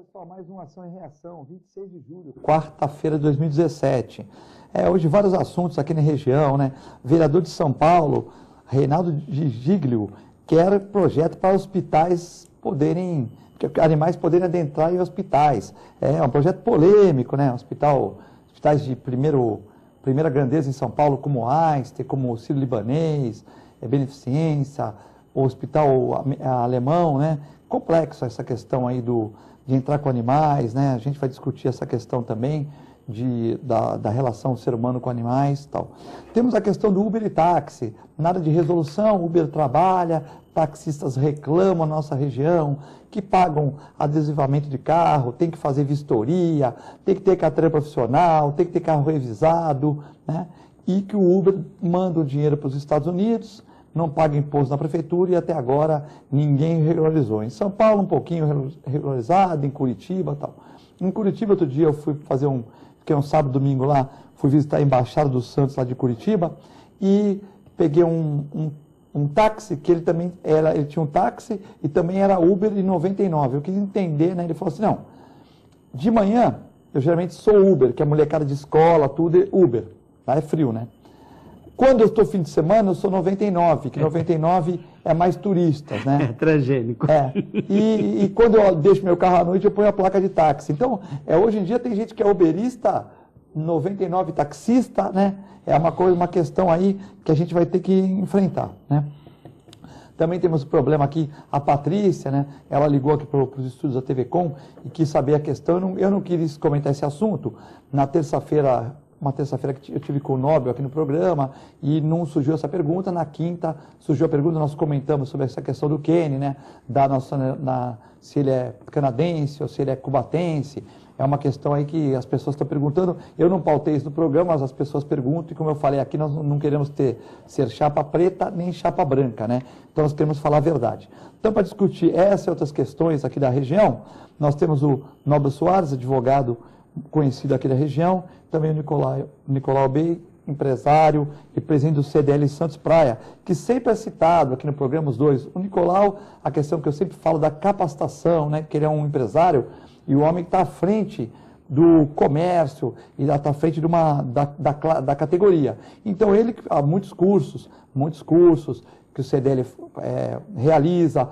pessoal, mais uma ação em reação, 26 de julho, quarta-feira de 2017. Hoje vários assuntos aqui na região, né? Vereador de São Paulo, Reinaldo Giglio, quer projeto para hospitais poderem, animais poderem adentrar em hospitais. É um projeto polêmico, né? Hospitais de primeira grandeza em São Paulo, como Einstein, como o Sírio-Libanês, Beneficência, o Hospital Alemão, né? Complexo essa questão aí de entrar com animais, né? A gente vai discutir essa questão também da relação ser humano com animais e tal. Temos a questão do Uber e táxi, nada de resolução, Uber trabalha, taxistas reclamam na nossa região, que pagam adesivamento de carro, tem que fazer vistoria, tem que ter carteira profissional, tem que ter carro revisado, né? E que o Uber manda o dinheiro para os Estados Unidos, não paga imposto na prefeitura e até agora ninguém regularizou. Em São Paulo um pouquinho regularizado, em Curitiba e tal. Em Curitiba outro dia eu fui fiquei um sábado, domingo lá, fui visitar a Embaixada dos Santos lá de Curitiba e peguei um táxi, que ele tinha um táxi e também era Uber e 99. Eu quis entender, né? Ele falou assim, não, de manhã eu geralmente sou Uber, que é molecada de escola, tudo é Uber. Lá é frio, né? Quando eu estou fim de semana, eu sou 99, que 99 é mais turistas, né? É transgênico. E quando eu deixo meu carro à noite, eu ponho a placa de táxi. Então, hoje em dia tem gente que é uberista, 99 taxista, né? É uma questão aí que a gente vai ter que enfrentar, né? Também temos o problema aqui, a Patrícia, né? Ela ligou aqui para os estúdios da TV Com e quis saber a questão. Eu não quis comentar esse assunto. Na terça-feira, uma terça-feira que eu tive com o Nobel aqui no programa e não surgiu essa pergunta. Na quinta surgiu a pergunta, nós comentamos sobre essa questão do Kenny, né? Se ele é canadense ou se ele é cubatense. É uma questão aí que as pessoas estão perguntando. Eu não pautei isso no programa, mas as pessoas perguntam e, como eu falei aqui, nós não queremos ser chapa preta nem chapa branca, né? Então nós queremos falar a verdade. Então, para discutir essa e outras questões aqui da região, nós temos o Nobre Soares, advogado conhecido aqui da região, também o Nicolau Bey, empresário e presidente do CDL Santos Praia, que sempre é citado aqui no programa, os dois. O Nicolau, a questão que eu sempre falo da capacitação, né, que ele é um empresário e o homem que está à frente do comércio e está à frente da categoria. Então, ele há muitos cursos que o CDL realiza,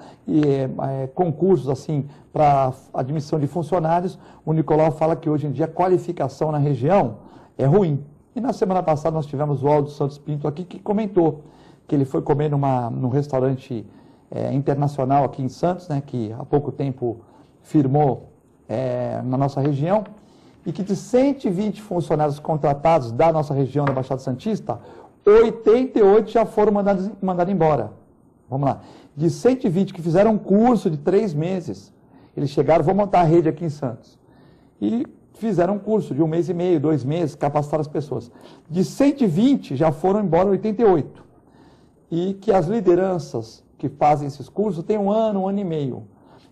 concursos assim para admissão de funcionários. O Nicolau fala que hoje em dia a qualificação na região é ruim. E na semana passada nós tivemos o Aldo Santos Pinto aqui que comentou que ele foi comer num restaurante internacional aqui em Santos, né, que há pouco tempo firmou na nossa região, e que de 120 funcionários contratados da nossa região da Baixada Santista, 88 já foram mandados embora. Vamos lá. De 120 que fizeram um curso de 3 meses, eles chegaram, vou montar a rede aqui em Santos. E fizeram um curso de 1 mês e meio, 2 meses, capacitaram as pessoas. De 120 já foram embora 88. E que as lideranças que fazem esses cursos têm 1 ano e meio.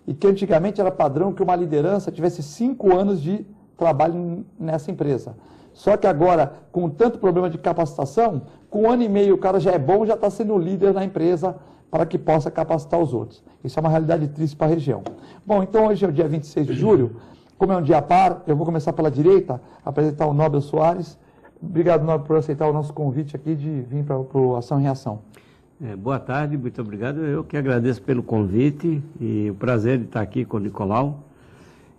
E que antigamente era padrão que uma liderança tivesse 5 anos de trabalho nessa empresa. Só que agora, com tanto problema de capacitação, com 1 ano e meio o cara já é bom, já está sendo líder na empresa para que possa capacitar os outros. Isso é uma realidade triste para a região. Bom, então hoje é o dia 26 de julho, como é um dia par, eu vou começar pela direita, apresentar o Nobel Soares. Obrigado, Nobel, por aceitar o nosso convite aqui de vir para o Ação e Reação. Boa tarde, muito obrigado. Eu que agradeço pelo convite e o prazer de estar aqui com o Nicolau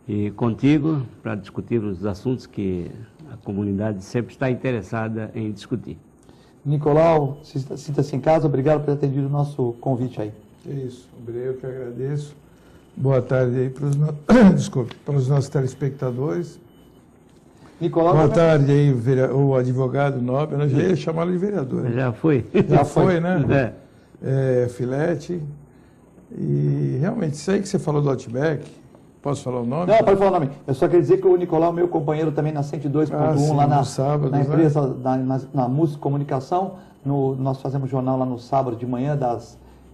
e contigo para discutir os assuntos que a comunidade sempre está interessada em discutir. Nicolau, sinta-se em casa, obrigado por ter atendido o nosso convite aí. É isso, eu que agradeço. Boa tarde aí para os nossos telespectadores. Nicolau, boa tarde aí, o advogado Nobel, eu já ia chamá-lo de vereador. Né? Já foi. Já foi, né? Filete. E realmente, isso aí que você falou do Outback, posso falar o nome? Não, pode falar o nome. Eu só queria dizer que o Nicolau é meu companheiro também na 102.1, lá na empresa, na Música Comunicação. Nós fazemos jornal lá no sábado de manhã,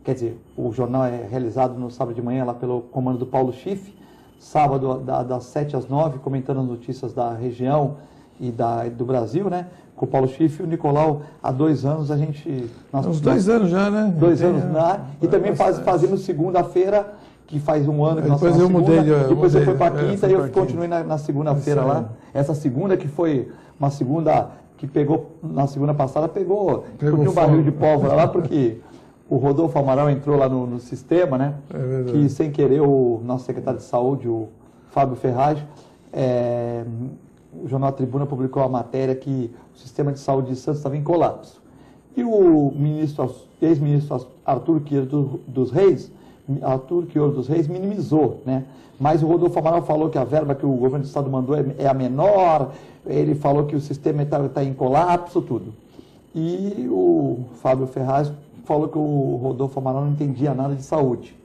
quer dizer, o jornal é realizado no sábado de manhã lá pelo comando do Paulo Schiff, sábado das 7 às 9, comentando as notícias da região e do Brasil, né? Com o Paulo Schiff e o Nicolau, há 2 anos uns 2 anos já, né? 2 anos, né? E também fazemos segunda-feira que faz um ano que nós Depois eu mudei. Depois você foi para a é, quinta e eu continuei na segunda-feira Isso aí. lá. Essa segunda que foi uma segunda que pegou, na segunda passada pegou um barril de pólvora lá, porque o Rodolfo Amaral entrou lá no sistema, né? É verdade. Que sem querer o nosso secretário de saúde, o Fábio Ferraz, o Jornal Tribuna publicou a matéria que o sistema de saúde de Santos estava em colapso. E o ex-ministro Arthur Quioro dos Reis minimizou, né? Mas o Rodolfo Amaral falou que a verba que o governo do estado mandou é a menor, ele falou que o sistema está em colapso, tudo. E o Fábio Ferraz falou que o Rodolfo Amaral não entendia nada de saúde.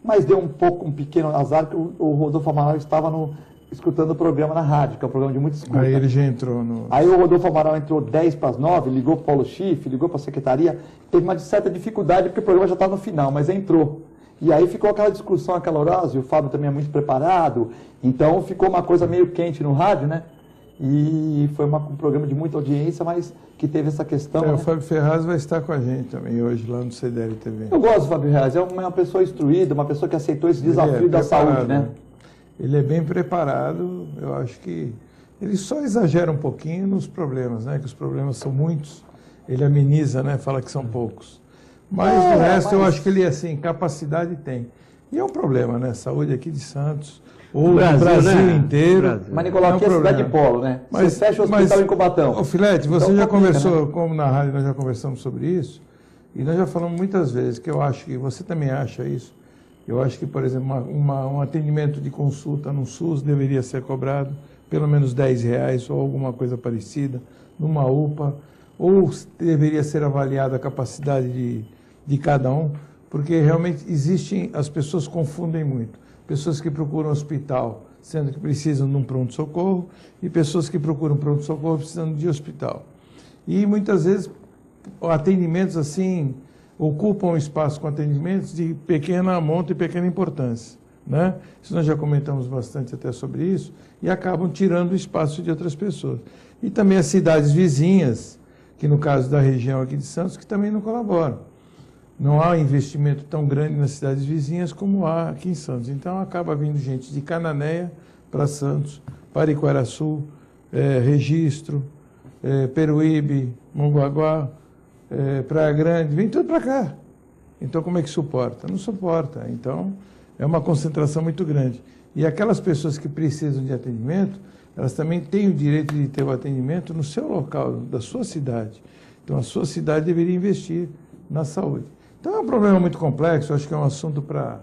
Mas deu um pequeno azar que o Rodolfo Amaral estava escutando o programa na rádio, que é um programa de muita escuta. Aí ele já entrou no... Aí o Rodolfo Amaral entrou 10 para as 9, ligou para o Paulo Schiff, ligou para a secretaria, teve uma certa dificuldade, porque o programa já estava no final, mas entrou. E aí ficou aquela discussão, aquela horário, o Fábio também é muito preparado, então ficou uma coisa meio quente no rádio, né? E foi um programa de muita audiência, mas que teve essa questão. O né? Fábio Ferraz vai estar com a gente também hoje lá no CDL TV. Eu gosto do Fábio Ferraz, é uma pessoa instruída, uma pessoa que aceitou esse desafio da saúde, né? Ele é bem preparado, eu acho que ele só exagera um pouquinho nos problemas, né? Que os problemas são muitos, ele ameniza, né? Fala que são poucos. Mas o resto eu acho que ele, assim, capacidade tem. E é um problema, né? Saúde aqui de Santos, ou do Brasil né? inteiro. Brasil. Mas, Nicolau, aqui é cidade de polo, né? Mas, você fecha o hospital em Cubatão. Ô, Filete, você Então, já conversou, né? como na rádio nós já conversamos sobre isso, e nós já falamos muitas vezes, que eu acho que você também acha isso. Eu acho que, por exemplo, um atendimento de consulta no SUS deveria ser cobrado pelo menos R$10 ou alguma coisa parecida, numa UPA, ou deveria ser avaliada a capacidade de cada um, porque realmente as pessoas confundem muito. Pessoas que procuram hospital, sendo que precisam de um pronto-socorro, e pessoas que procuram pronto-socorro precisando de hospital. E muitas vezes atendimentos assim ocupam espaço com atendimentos de pequena monta e pequena importância, né? Isso nós já comentamos bastante até sobre isso, e acabam tirando o espaço de outras pessoas. E também as cidades vizinhas, que no caso da região aqui de Santos, que também não colaboram. Não há investimento tão grande nas cidades vizinhas como há aqui em Santos. Então acaba vindo gente de Cananéia para Santos, para Iquaraçu, Registro, Peruíbe, Mongaguá, Praia Grande, vem tudo para cá. Então como é que suporta? Não suporta. Então é uma concentração muito grande. E aquelas pessoas que precisam de atendimento, elas também têm o direito de ter o atendimento no seu local, da sua cidade. Então a sua cidade deveria investir na saúde. Então é um problema muito complexo, acho que é um assunto para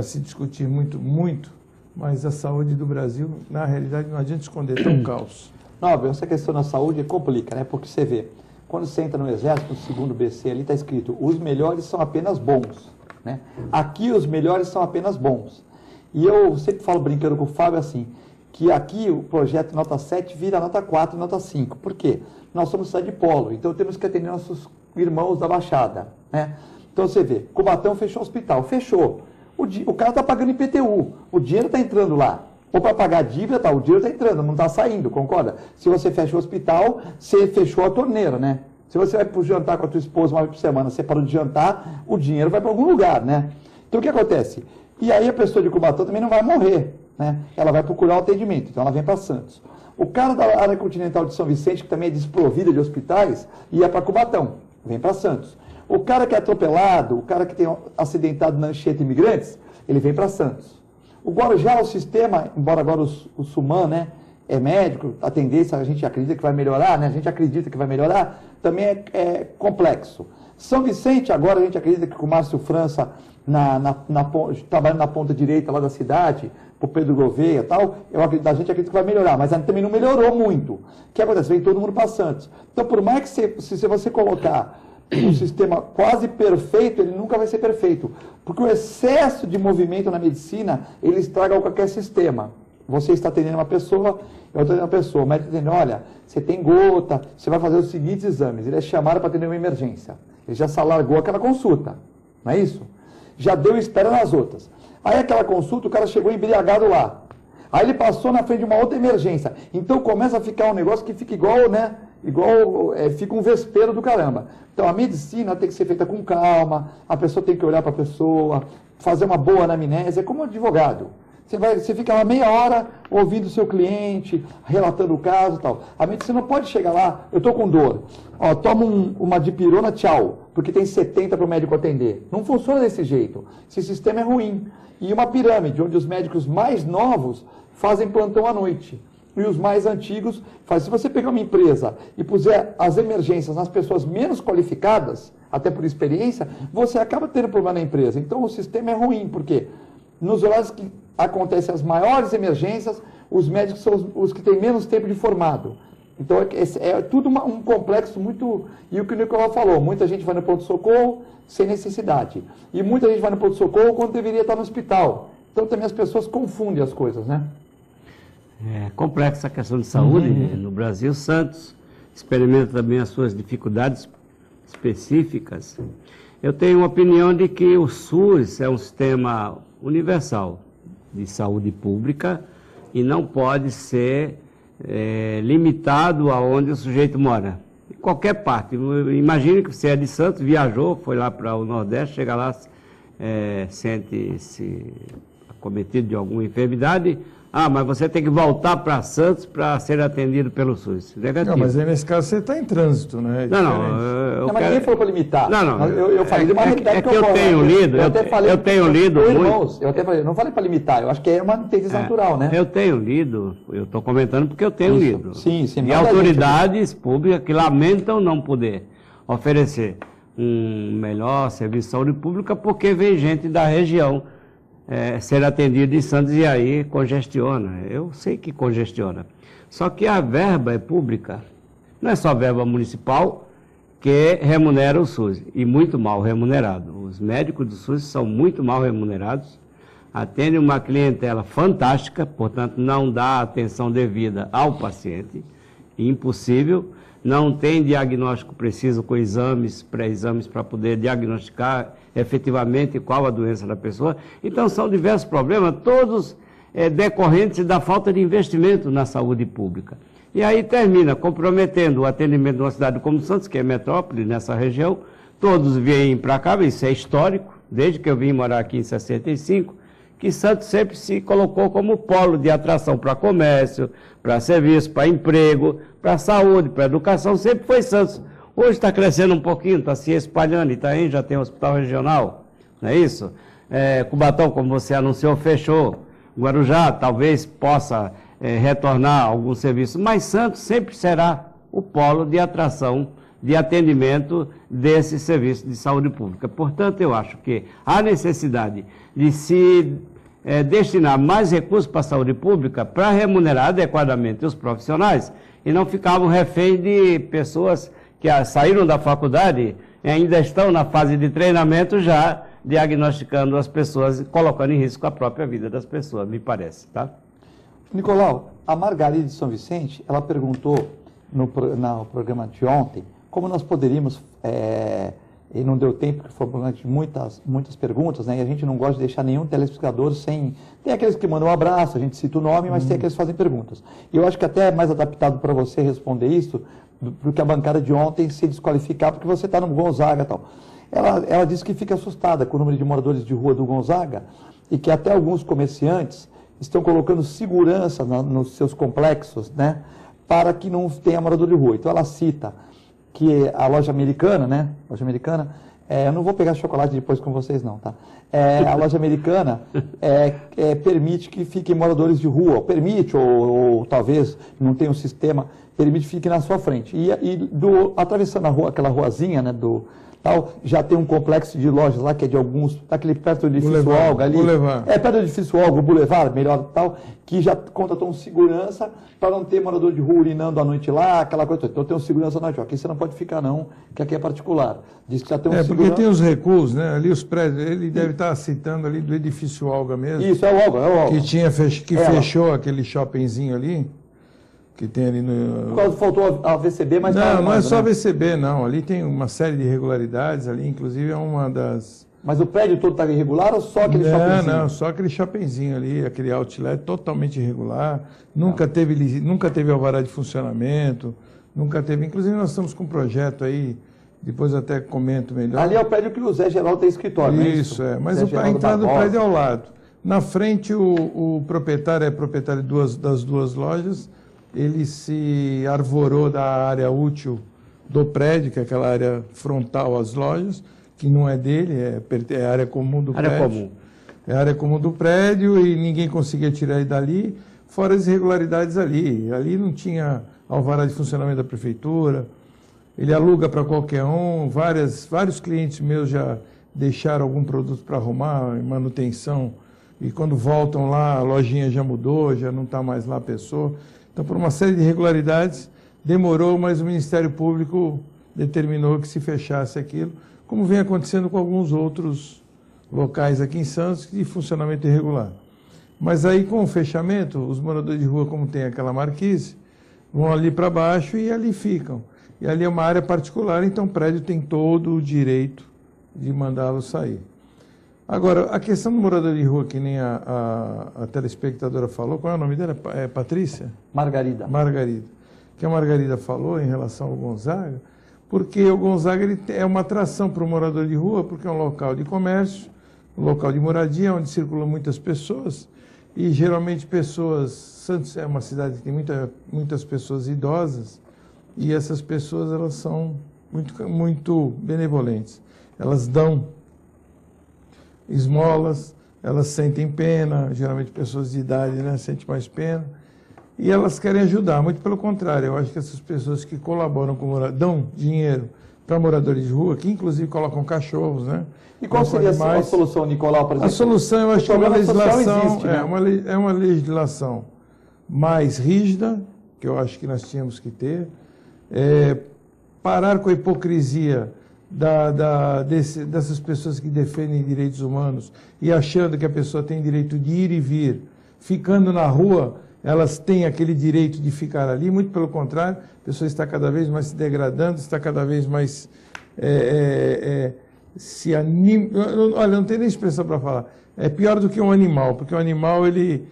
se discutir muito, muito, mas a saúde do Brasil, na realidade, não adianta esconder, está um caos. Não, essa questão da saúde complica, né? Porque você vê, quando você entra no Exército, no segundo BC, ali está escrito, os melhores são apenas bons, né? Aqui os melhores são apenas bons. E eu sempre falo, brincando com o Fábio, assim, que aqui o projeto nota 7 vira nota 4 e nota 5. Por quê? Nós somos cidade de polo, então temos que atender nossos irmãos da Baixada, né? Então você vê, Cubatão fechou o hospital, fechou. O cara está pagando IPTU, o dinheiro está entrando lá. Ou para pagar a dívida, o dinheiro está entrando, não está saindo, concorda? Se você fecha o hospital, você fechou a torneira, né? Se você vai para o jantar com a tua esposa uma vez por semana, você parou de jantar, o dinheiro vai para algum lugar, né? Então o que acontece? E aí a pessoa de Cubatão também não vai morrer, né? Ela vai procurar o atendimento, então ela vem para Santos. O cara da área continental de São Vicente, que também é desprovida de hospitais, ia para Cubatão, vem para Santos. O cara que é atropelado, o cara que tem acidentado na Anchieta Imigrantes, ele vem para Santos. O Guarujá, o sistema, embora agora o SUMAN, né, é médico, a tendência a gente acredita que vai melhorar, né, a gente acredita que vai melhorar, também é complexo. São Vicente, agora a gente acredita que com o Márcio França trabalhando na ponta direita lá da cidade, por Pedro Gouveia e tal, a gente acredita que vai melhorar, mas também não melhorou muito. O que acontece? Vem todo mundo para Santos. Então, por mais que se você colocar um sistema quase perfeito, ele nunca vai ser perfeito. Porque o excesso de movimento na medicina, ele estraga qualquer sistema. Você está atendendo uma pessoa, eu estou atendendo uma pessoa, o médico está dizendo, olha, você tem gota, você vai fazer os seguintes exames. Ele é chamado para atender uma emergência. Ele já largou aquela consulta, não é isso? Já deu espera nas outras. Aí aquela consulta, o cara chegou embriagado lá. Aí ele passou na frente de uma outra emergência. Então começa a ficar um negócio que fica igual, né? Fica um vespeiro do caramba. Então a medicina tem que ser feita com calma, a pessoa tem que olhar para a pessoa, fazer uma boa anamnese, é como advogado. Você fica lá meia hora ouvindo o seu cliente, relatando o caso e tal. A medicina não pode chegar lá, eu estou com dor, ó, toma uma dipirona, tchau, porque tem 70 para o médico atender. Não funciona desse jeito. Esse sistema é ruim. E uma pirâmide, onde os médicos mais novos fazem plantão à noite. E os mais antigos fazem. Se você pegar uma empresa e puser as emergências nas pessoas menos qualificadas, até por experiência, você acaba tendo problema na empresa. Então o sistema é ruim, porque nos horários que acontecem as maiores emergências, os médicos são os que têm menos tempo de formado. Então é tudo um complexo muito... E o que o Nicolau falou, muita gente vai no pronto-socorro sem necessidade. E muita gente vai no pronto-socorro quando deveria estar no hospital. Então também as pessoas confundem as coisas, né? É complexa a questão de saúde no Brasil. Santos experimenta também as suas dificuldades específicas. Eu tenho uma opinião de que o SUS é um sistema universal de saúde pública e não pode ser limitado aonde o sujeito mora. Em qualquer parte. Imagine que você é de Santos, viajou, foi lá para o Nordeste, chega lá, sente-se acometido de alguma enfermidade. Ah, mas você tem que voltar para Santos para ser atendido pelo SUS. Negativo. Não, mas aí nesse caso você está em trânsito, né? Mas ninguém falou para limitar. Não. Eu falei de uma realidade que eu tenho lido. Eu tenho lido muito. Irmãos, eu até falei, não falei para limitar, eu acho que é uma tendência natural, né? Eu tenho lido, eu estou comentando porque eu tenho lido. Sim. E autoridades públicas que lamentam não poder oferecer um melhor serviço de saúde pública porque vem gente da região ser atendido em Santos e aí congestiona. Eu sei que congestiona. Só que a verba é pública. Não é só verba municipal que remunera o SUS, e muito mal remunerado. Os médicos do SUS são muito mal remunerados, atendem uma clientela fantástica, portanto não dá atenção devida ao paciente, impossível, não tem diagnóstico preciso com exames, pré-exames para poder diagnosticar efetivamente qual a doença da pessoa. Então são diversos problemas, todos decorrentes da falta de investimento na saúde pública. E aí termina comprometendo o atendimento de uma cidade como Santos, que é metrópole nessa região. Todos vêm para cá, isso é histórico, desde que eu vim morar aqui em 65, que Santos sempre se colocou como polo de atração para comércio, para serviço, para emprego, para saúde, para educação, sempre foi Santos. Hoje está crescendo um pouquinho, está se espalhando, Itaém já tem um hospital regional, não é isso? Cubatão, como você anunciou, fechou. Guarujá talvez possa retornar algum serviço, mas Santos sempre será o polo de atração, de atendimento desse serviço de saúde pública. Portanto, eu acho que há necessidade de se destinar mais recursos para a saúde pública para remunerar adequadamente os profissionais e não ficarmos reféns de pessoas que saíram da faculdade e ainda estão na fase de treinamento já diagnosticando as pessoas e colocando em risco a própria vida das pessoas, me parece, tá? Nicolau, a Margarida de São Vicente, ela perguntou no programa de ontem como nós poderíamos, e não deu tempo, porque foram muitas perguntas, né? E a gente não gosta de deixar nenhum telespectador sem... Tem aqueles que mandam um abraço, a gente cita o nome, mas tem aqueles que fazem perguntas. E eu acho que até é mais adaptado para você responder isso do que a bancada de ontem se desqualificar, porque você está no Gonzaga e tal. Ela disse que fica assustada com o número de moradores de rua do Gonzaga e que até alguns comerciantes estão colocando segurança nos seus complexos, né, para que não tenha morador de rua. Então ela cita que a loja americana, né, eu não vou pegar chocolate depois com vocês não, tá? A loja americana permite que fiquem moradores de rua, permite, ou talvez não tenha um sistema, permite que fique na sua frente. Atravessando a rua, aquela ruazinha, né, tal, já tem um complexo de lojas lá, que é de alguns, daquele perto do edifício Olga ali. Perto do edifício Olga, o Boulevard, melhor tal, que já contratou um segurança para não ter morador de rua urinando à noite lá, aquela coisa. Então tem um segurança à noite, aqui você não pode ficar não, que aqui é particular. Diz que já tem um segurança. Porque tem os recuos, né? Ali os prédios, ele deve estar citando ali do edifício Olga mesmo. Isso, é o Olga. Que fechou aquele shoppingzinho ali. Que tem ali no... Quase faltou a VCB, mas... Não é só a VCB, não. Ali tem uma série de irregularidades ali, inclusive é uma das... Mas o prédio todo está irregular ou só aquele shoppingzinho? Não, só aquele shoppingzinho ali, aquele outlet totalmente irregular. Nunca teve alvará de funcionamento, nunca teve... Inclusive nós estamos com um projeto aí depois eu até comento melhor. Ali é o prédio que o Zé Geraldo tem escritório, não é isso? Isso, mas Zé a Geraldo entrada do Barbosa. prédio é ao lado. Na frente, o proprietário é proprietário das duas lojas. Ele se arvorou da área útil do prédio, que é aquela área frontal às lojas, que não é dele, é área comum do prédio. Comum. É área comum do prédio e ninguém conseguia tirar ele dali, fora as irregularidades ali. Ali não tinha alvará de funcionamento da prefeitura, ele aluga para qualquer um, vários clientes meus já deixaram algum produto para arrumar, em manutenção, e quando voltam lá, a lojinha já mudou, já não está mais lá a pessoa. Então, por uma série de irregularidades, demorou, mas o Ministério Público determinou que se fechasse aquilo, como vem acontecendo com alguns outros locais aqui em Santos de funcionamento irregular. Mas aí, com o fechamento, os moradores de rua, como tem aquela marquise, vão ali para baixo e ali ficam. E ali é uma área particular, então o prédio tem todo o direito de mandá-lo sair. Agora, a questão do morador de rua, que nem a telespectadora falou, qual é o nome dela? É Patrícia? Margarida. Margarida. Que a Margarida falou em relação ao Gonzaga, porque o Gonzaga ele é uma atração para o morador de rua, porque é um local de comércio, um local de moradia, onde circulam muitas pessoas, e geralmente Santos é uma cidade que tem muitas pessoas idosas, e essas pessoas elas são muito benevolentes. Elas dão esmolas, elas sentem pena, geralmente pessoas de idade, né, sentem mais pena, e elas querem ajudar. Muito pelo contrário, eu acho que essas pessoas que colaboram dão dinheiro para moradores de rua, que inclusive colocam cachorros, né? E qual seria a solução, Nicolau, por exemplo? A solução, eu acho que é uma legislação, existe, né? é uma legislação mais rígida, que eu acho que nós tínhamos que ter, parar com a hipocrisia dessas pessoas que defendem direitos humanos e achando que a pessoa tem direito de ir e vir, ficando na rua, elas têm aquele direito de ficar ali, muito pelo contrário, a pessoa está cada vez mais se degradando, está cada vez mais se anima. Olha, não tem nem expressão para falar. É pior do que um animal, porque o animal ele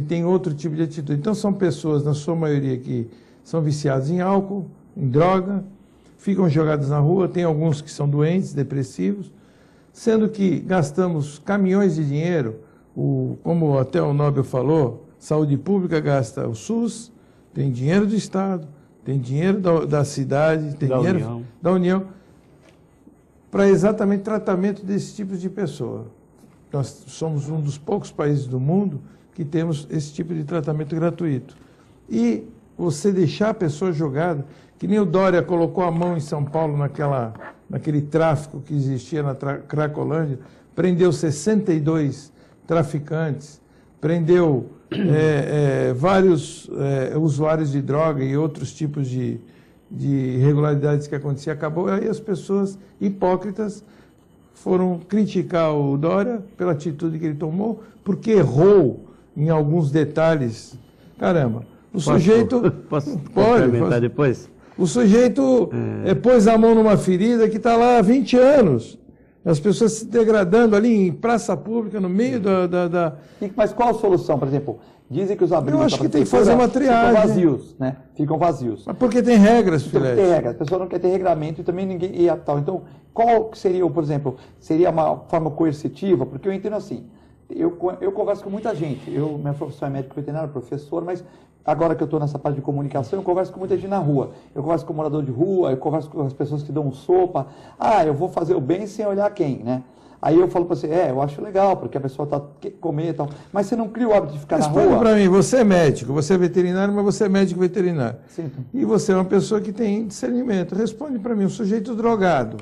tem outro tipo de atitude. Então são pessoas, na sua maioria, que são viciadas em álcool, em droga, ficam jogadas na rua, tem alguns que são doentes, depressivos, sendo que gastamos caminhões de dinheiro, como até o Nobel falou, saúde pública gasta o SUS, tem dinheiro do Estado, tem dinheiro da cidade, tem dinheiro da União, para exatamente tratamento desse tipo de pessoa. Nós somos um dos poucos países do mundo que temos esse tipo de tratamento gratuito. E você deixar a pessoa jogada, que nem o Dória colocou a mão em São Paulo naquele tráfico que existia na Cracolândia, prendeu 62 traficantes, prendeu vários usuários de droga e outros tipos de irregularidades que aconteciam, acabou, aí as pessoas hipócritas foram criticar o Dória pela atitude que ele tomou, porque errou em alguns detalhes. Caramba, Posso complementar depois? O sujeito pôs a mão numa ferida que está lá há 20 anos. As pessoas se degradando ali em praça pública, no meio da... Mas qual a solução, por exemplo? Dizem que os abrigos... Eu acho que tem que fazer uma triagem. Ficam vazios, né? Ficam vazios. Mas porque tem regras, filete. Tem regras. A pessoa não quer ter regramento e também ninguém... tal. Então, qual seria, por exemplo, seria uma forma coercitiva? Porque eu entendo assim, eu converso com muita gente. Minha profissão é médico veterinário, professor, mas agora que eu estou nessa parte de comunicação, eu converso com muita gente na rua. Eu converso com morador de rua, eu converso com as pessoas que dão sopa. Eu vou fazer o bem sem olhar quem, né? Aí eu falo para você, eu acho legal, porque a pessoa está comer e tal. Mas você não cria o hábito de ficar na rua? Responde para mim, você é médico, você é veterinário, mas você é médico veterinário. Sim. E você é uma pessoa que tem discernimento. Responde para mim, um sujeito drogado.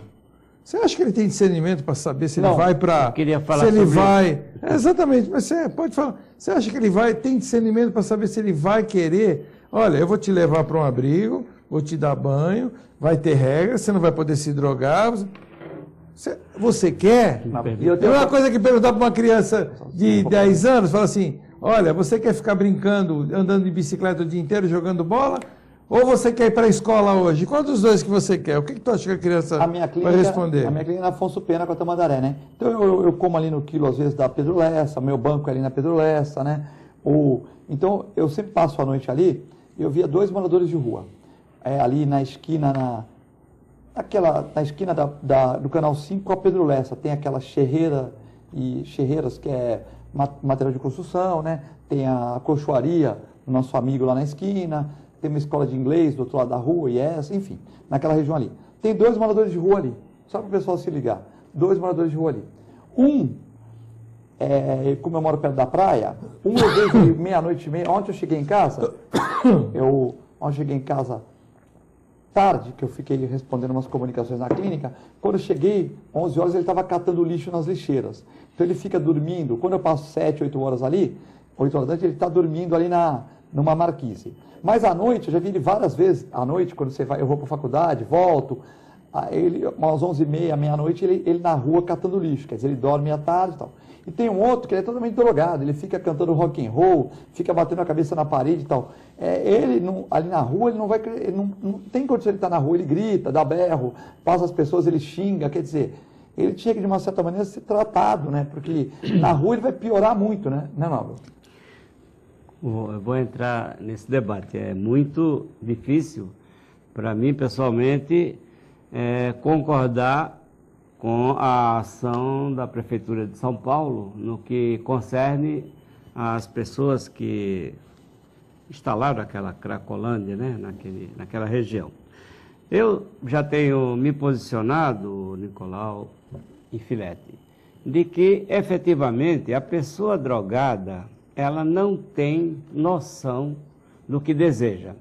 Você acha que ele tem discernimento para saber se ele vai para... Eu queria falar se ele sobre vai... Exatamente, mas você pode falar. Você acha que ele tem discernimento para saber se ele vai querer... Olha, eu vou te levar para um abrigo, vou te dar banho, vai ter regras, você não vai poder se drogar... Você quer? É uma coisa que perguntar para uma criança de 10 anos, fala assim, olha, você quer ficar brincando, andando de bicicleta o dia inteiro, jogando bola? Ou você quer ir para a escola hoje? Qual dos dois que você quer? O que tu acha que a criança vai responder? A minha clínica é na Afonso Pena com a Tamandaré, né? Então eu como ali no quilo, às vezes, da Pedro Lessa, meu banco é ali na Pedro Lessa, né? Então eu sempre passo a noite ali, eu via 2 moradores de rua, ali na esquina, na esquina do Canal 5 com a Pedro Lessa, tem aquela Cherreiras, que é material de construção, né? Tem a Cochoaria, o nosso amigo lá na esquina, tem uma escola de inglês do outro lado da rua, enfim, naquela região ali. Tem 2 moradores de rua ali, só para o pessoal se ligar. 2 moradores de rua ali. Como eu moro perto da praia, eu vejo meia-noite e meia. Ontem eu cheguei em casa, tarde, que eu fiquei respondendo umas comunicações na clínica. Quando eu cheguei, 11 horas, ele estava catando lixo nas lixeiras. Então ele fica dormindo. Quando eu passo 7, 8 horas ali, 8 horas antes, ele está dormindo ali numa marquise. Mas à noite, eu já vi ele várias vezes. À noite, quando eu vou para a faculdade, volto. Umas 11h30, meia-noite, ele na rua catando lixo. Quer dizer, ele dorme à tarde e tal. E tem um outro que ele é totalmente drogado, ele fica cantando rock and roll, fica batendo a cabeça na parede e tal. Ali na rua, ele não tem condição de estar na rua, ele grita, dá berro, passa as pessoas, ele xinga, quer dizer, ele tinha que, de uma certa maneira, ser tratado, né? Porque na rua ele vai piorar muito, né, Nobel? Eu vou entrar nesse debate. É muito difícil, para mim, pessoalmente, concordar com a ação da Prefeitura de São Paulo no que concerne as pessoas que instalaram aquela Cracolândia, né, naquela região. Eu já tenho me posicionado, Nicolau e Filete, de que, efetivamente, a pessoa drogada, ela não tem noção do que deseja.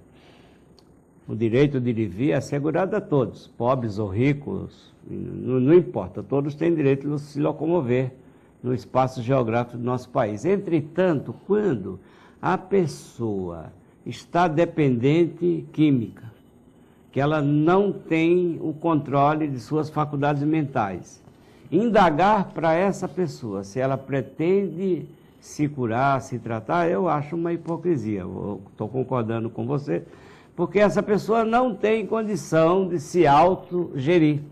O direito de ir e vir é assegurado a todos, pobres ou ricos, não importa, todos têm direito de se locomover no espaço geográfico do nosso país. Entretanto, quando a pessoa está dependente química, que ela não tem o controle de suas faculdades mentais, indagar para essa pessoa se ela pretende se curar, se tratar, eu acho uma hipocrisia. Estou concordando com você, porque essa pessoa não tem condição de se autogerir.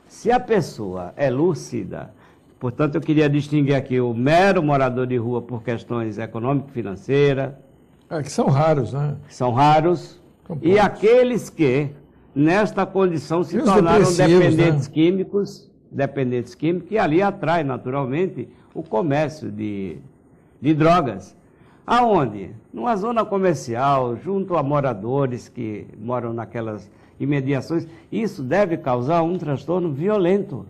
Se a pessoa é lúcida, portanto, eu queria distinguir aqui o mero morador de rua por questões econômico-financeiras. Que são raros, né? São raros. E aqueles que, nesta condição, se tornaram dependentes, né? químicos, e ali atrai, naturalmente, o comércio de drogas. Aonde? Numa zona comercial, junto a moradores que moram naquelas imediações, isso deve causar um transtorno violento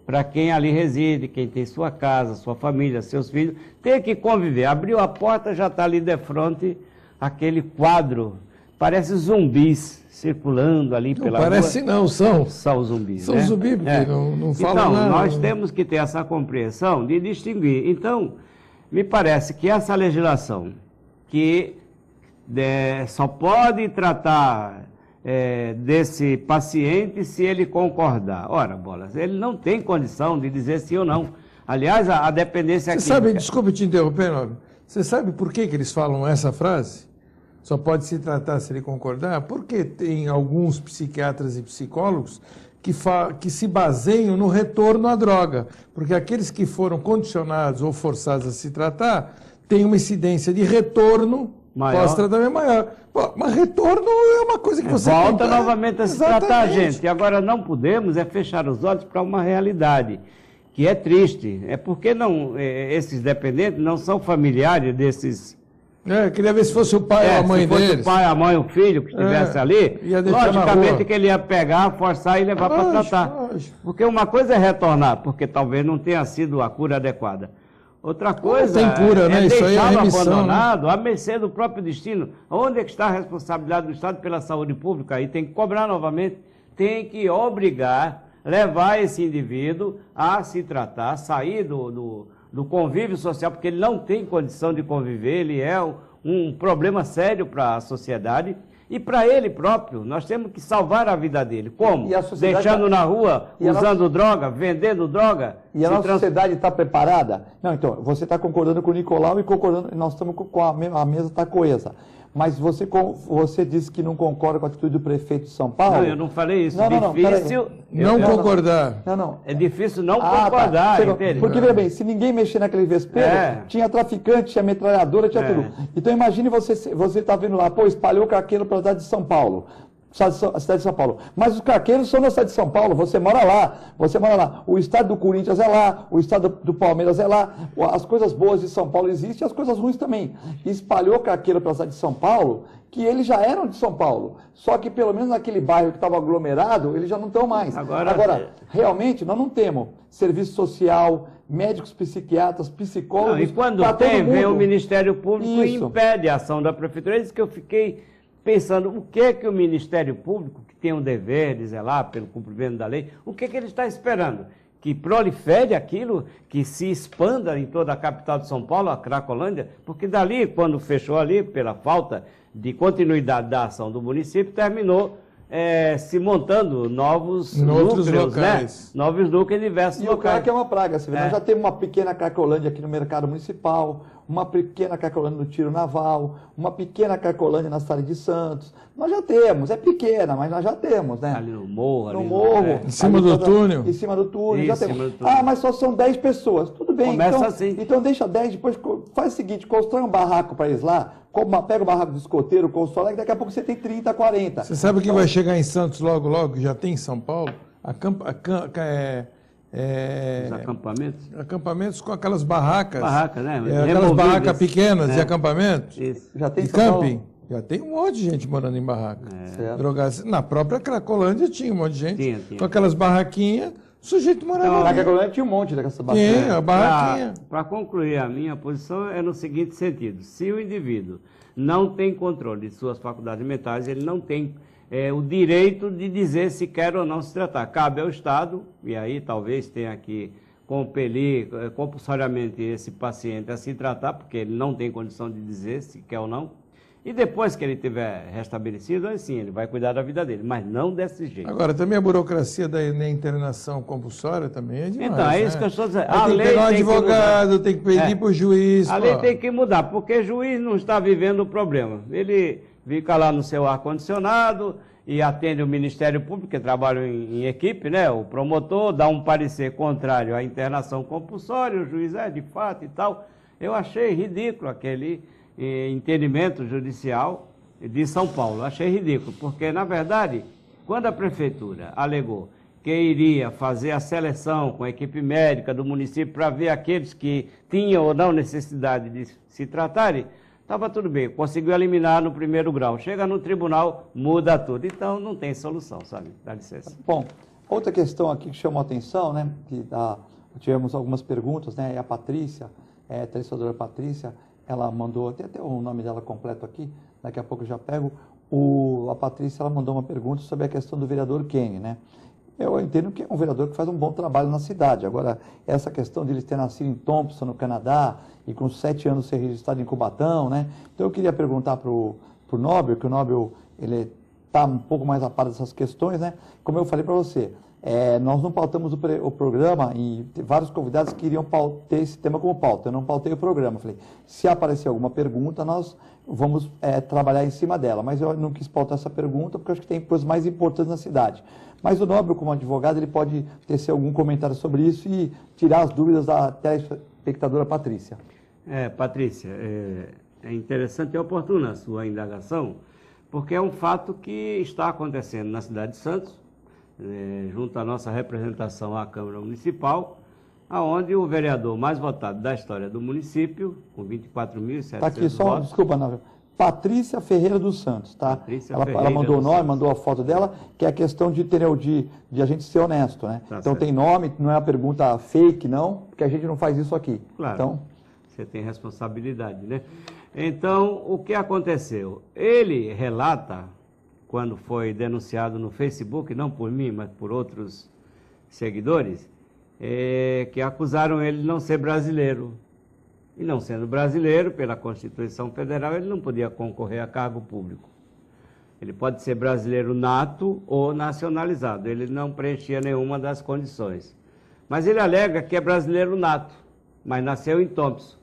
para quem ali reside, quem tem sua casa, sua família, seus filhos, tem que conviver. Abriu a porta, já está ali de frente aquele quadro, parece zumbis circulando ali pela rua. Parece não, são zumbis. São zumbis, porque não falam nada. Então, nós temos que ter essa compreensão de distinguir. Então, me parece que essa legislação que só pode tratar desse paciente se ele concordar. Ora, Bolas, ele não tem condição de dizer sim ou não. Aliás, a dependência química... Você sabe, desculpe te interromper, Nobel, você sabe por que eles falam essa frase? Só pode se tratar se ele concordar? Porque tem alguns psiquiatras e psicólogos que se baseiam no retorno à droga. Porque aqueles que foram condicionados ou forçados a se tratar têm uma incidência de retorno pós-tratamento maior. Pô, mas retorno é uma coisa que você... Volta novamente a se tratar, gente. E agora não podemos fechar os olhos para uma realidade que é triste. É porque esses dependentes não são familiares desses... queria ver se fosse o pai ou a mãe deles. Se fosse o pai, a mãe, o filho que estivesse ali, logicamente que ele ia pegar, forçar e levar para tratar. Porque uma coisa é retornar, porque talvez não tenha sido a cura adequada. Outra coisa tem cura, né? Isso aí é remissão, abandonado, à mercê do próprio destino. Onde é que está a responsabilidade do Estado pela saúde pública? Aí tem que cobrar novamente, tem que obrigar, levar esse indivíduo a se tratar, sair do convívio social, porque ele não tem condição de conviver, ele é um problema sério para a sociedade e para ele próprio. Nós temos que salvar a vida dele. Como? Deixando na rua, usando droga, vendendo droga. E a nossa sociedade está preparada? Não, então, você está concordando com o Nicolau e concordando, nós estamos com a mesa está coesa. Mas você disse que não concorda com a atitude do prefeito de São Paulo? Não, eu não falei isso. Difícil... Não concordar. Não. É difícil não concordar, entende? Porque, veja bem, se ninguém mexer naquele vespeiro, tinha traficante, tinha metralhadora, tinha tudo. Então, imagine você está vendo lá, espalhou craqueiro para a cidade de São Paulo. A cidade de São Paulo. Mas os craqueiros são da cidade de São Paulo, você mora lá. O estádio do Corinthians é lá, o estádio do Palmeiras é lá, as coisas boas de São Paulo existem e as coisas ruins também. E espalhou craqueiro pela cidade de São Paulo, que eles já eram de São Paulo. Só que pelo menos naquele bairro que estava aglomerado, eles já não estão mais. Agora, realmente, nós não temos serviço social, médicos psiquiatras, psicólogos. Não, e quando tem, vem o Ministério Público e impede a ação da Prefeitura. É isso que eu fiquei pensando, o que o Ministério Público, que tem um dever de zelar pelo cumprimento da lei, o que ele está esperando? Que prolifere aquilo, que se expanda em toda a capital de São Paulo, a Cracolândia, porque dali, quando fechou ali, pela falta de continuidade da ação do município, terminou se montando novos núcleos, locais, né? Novos núcleos em diversos locais. E o crack é uma praga. Nós já temos uma pequena Cracolândia aqui no mercado municipal, uma pequena Cracolândia no tiro naval, uma pequena Cracolândia na cidade de Santos. Nós já temos, é pequena, mas nós já temos, né? Ali no morro. No morro. Em cima do túnel. Em cima do túnel, já temos. Do túnel. Ah, mas só são 10 pessoas. Tudo bem. Começa então, assim. Então deixa 10, depois faz o seguinte, constrói um barraco para eles lá, pega o barraco do escoteiro, constrói, daqui a pouco você tem 30, 40. Você sabe o que vai chegar em Santos logo, que já tem em São Paulo? Os acampamentos? Acampamentos com aquelas barracas. Barracas, né? Aquelas barracas pequenas de acampamentos. Isso. Já tem de camping. Já tem um monte de gente morando em barraca. Drogados. Na própria Cracolândia tinha um monte de gente. Tinha. Com aquelas barraquinhas, o sujeito morava Então, lá. na Cracolândia tinha um monte dessa barraca. Tinha, a barraquinha. Para concluir, a minha posição é no seguinte sentido. Se o indivíduo não tem controle de suas faculdades mentais, ele não tem o direito de dizer se quer ou não se tratar. Cabe ao Estado, e aí talvez tenha que compelir compulsoriamente esse paciente a se tratar, porque ele não tem condição de dizer se quer ou não. E depois que ele tiver restabelecido, aí sim, ele vai cuidar da vida dele, mas não desse jeito. Agora, também a burocracia da internação compulsória também é demais. Então, é isso que eu estou dizendo. Tem que pegar um advogado, tem que pedir para o juiz. A lei tem que mudar, porque o juiz não está vivendo o problema. Ele fica lá no seu ar-condicionado e atende o Ministério Público, que trabalha em equipe, né? O promotor dá um parecer contrário à internação compulsória, o juiz de fato e tal. Eu achei ridículo aquele entendimento judicial de São Paulo. Achei ridículo, porque, na verdade, quando a Prefeitura alegou que iria fazer a seleção com a equipe médica do município para ver aqueles que tinham ou não necessidade de se tratarem, estava tudo bem, conseguiu eliminar no primeiro grau. Chega no tribunal, muda tudo. Então, não tem solução, sabe? Dá licença. Bom, outra questão aqui que chamou a atenção, né? Que tivemos algumas perguntas, né? A Patrícia, a entrevistadora Patrícia, ela mandou, tem até o nome dela completo aqui, daqui a pouco eu já pego. A Patrícia, ela mandou uma pergunta sobre a questão do vereador Kenny, né? Eu entendo que é um vereador que faz um bom trabalho na cidade. Agora, essa questão de ele ter nascido em Thompson, no Canadá, e com 7 anos ser registrado em Cubatão, né? Então, eu queria perguntar para o Nobel, que o Nobel, ele está um pouco mais a par dessas questões, né? Como eu falei para você, nós não pautamos o programa e vários convidados queriam ter esse tema como pauta. Eu não pautei o programa. Falei, se aparecer alguma pergunta, nós vamos trabalhar em cima dela. Mas eu não quis pautar essa pergunta porque eu acho que tem coisas mais importantes na cidade. Mas o Nobel, como advogado, ele pode tecer algum comentário sobre isso e tirar as dúvidas da telespectadora Patrícia. Patrícia, é interessante e oportuna a sua indagação, porque é um fato que está acontecendo na cidade de Santos, junto à nossa representação à Câmara Municipal, aonde o vereador mais votado da história do município, com 24.700 Está aqui só, votos. Desculpa, Nobel. Patrícia Ferreira dos Santos, tá? Ela mandou o nome, mandou a foto dela, que é a questão de a gente ser honesto, né? Tá então certo. Tem nome, não é uma pergunta fake, não, porque a gente não faz isso aqui. Claro, então, você tem responsabilidade, né? Então, o que aconteceu? Ele relata, quando foi denunciado no Facebook, não por mim, mas por outros seguidores, que acusaram ele de não ser brasileiro. E não sendo brasileiro, pela Constituição Federal, ele não podia concorrer a cargo público. Ele pode ser brasileiro nato ou nacionalizado. Ele não preenchia nenhuma das condições. Mas ele alega que é brasileiro nato, mas nasceu em Thompson.